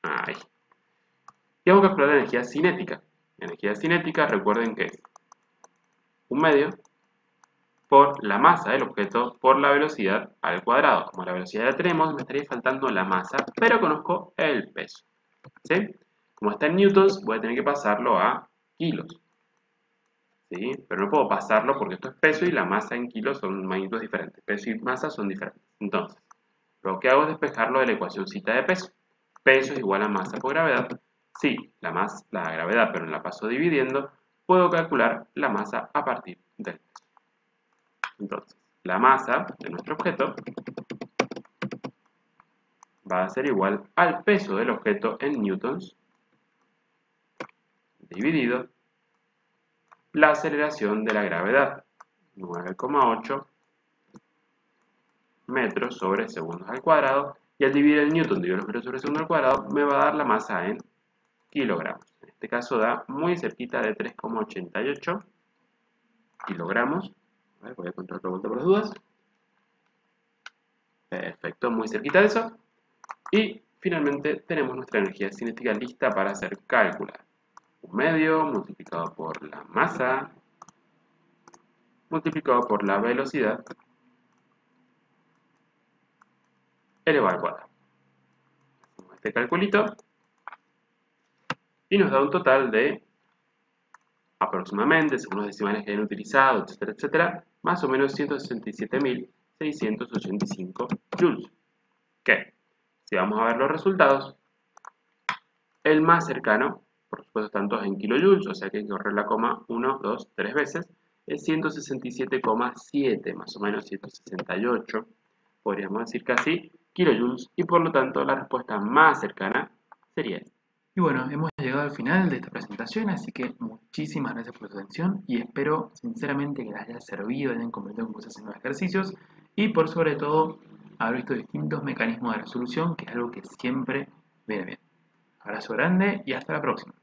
Ahí. Y vamos a calcular la energía cinética. La energía cinética, recuerden que es un medio por la masa del objeto por la velocidad al cuadrado. Como la velocidad ya tenemos, me estaría faltando la masa, pero conozco el peso. ¿Sí? Como está en newtons, voy a tener que pasarlo a kilos. ¿Sí? Pero no puedo pasarlo porque esto es peso y la masa en kilos son magnitudes diferentes. Peso y masa son diferentes. Entonces, lo que hago es despejarlo de la ecuacióncita de peso. Peso es igual a masa por gravedad. Sí, la gravedad, pero la paso dividiendo, puedo calcular la masa a partir del peso. Entonces, la masa de nuestro objeto va a ser igual al peso del objeto en newtons dividido la aceleración de la gravedad, 9,8 metros sobre segundos al cuadrado, y al dividir el newton dividido los metros sobre segundo al cuadrado me va a dar la masa en kilogramos. En este caso da muy cerquita de 3,88 kilogramos. A ver, voy a contar otra vuelta por las dudas. Perfecto, muy cerquita de eso. Y finalmente tenemos nuestra energía cinética lista para ser calculada. Un medio multiplicado por la masa multiplicado por la velocidad elevado al cuadrado. Hacemos este calculito y nos da un total de aproximadamente, según los decimales que hayan utilizado, etcétera, etcétera, más o menos 167.685 joules. Que, si vamos a ver los resultados, el más cercano, por supuesto están todos en kilojoules, o sea que hay que correr la coma 1, 2, 3 veces, es 167,7, más o menos 168, podríamos decir casi, kilojoules, y por lo tanto la respuesta más cercana sería esta. Y bueno, hemos llegado al final de esta presentación, así que muchísimas gracias por su atención y espero sinceramente que les haya servido, hayan comprendido cómo se hacen los ejercicios y por sobre todo haber visto distintos mecanismos de resolución, que es algo que siempre viene bien. Abrazo grande y hasta la próxima.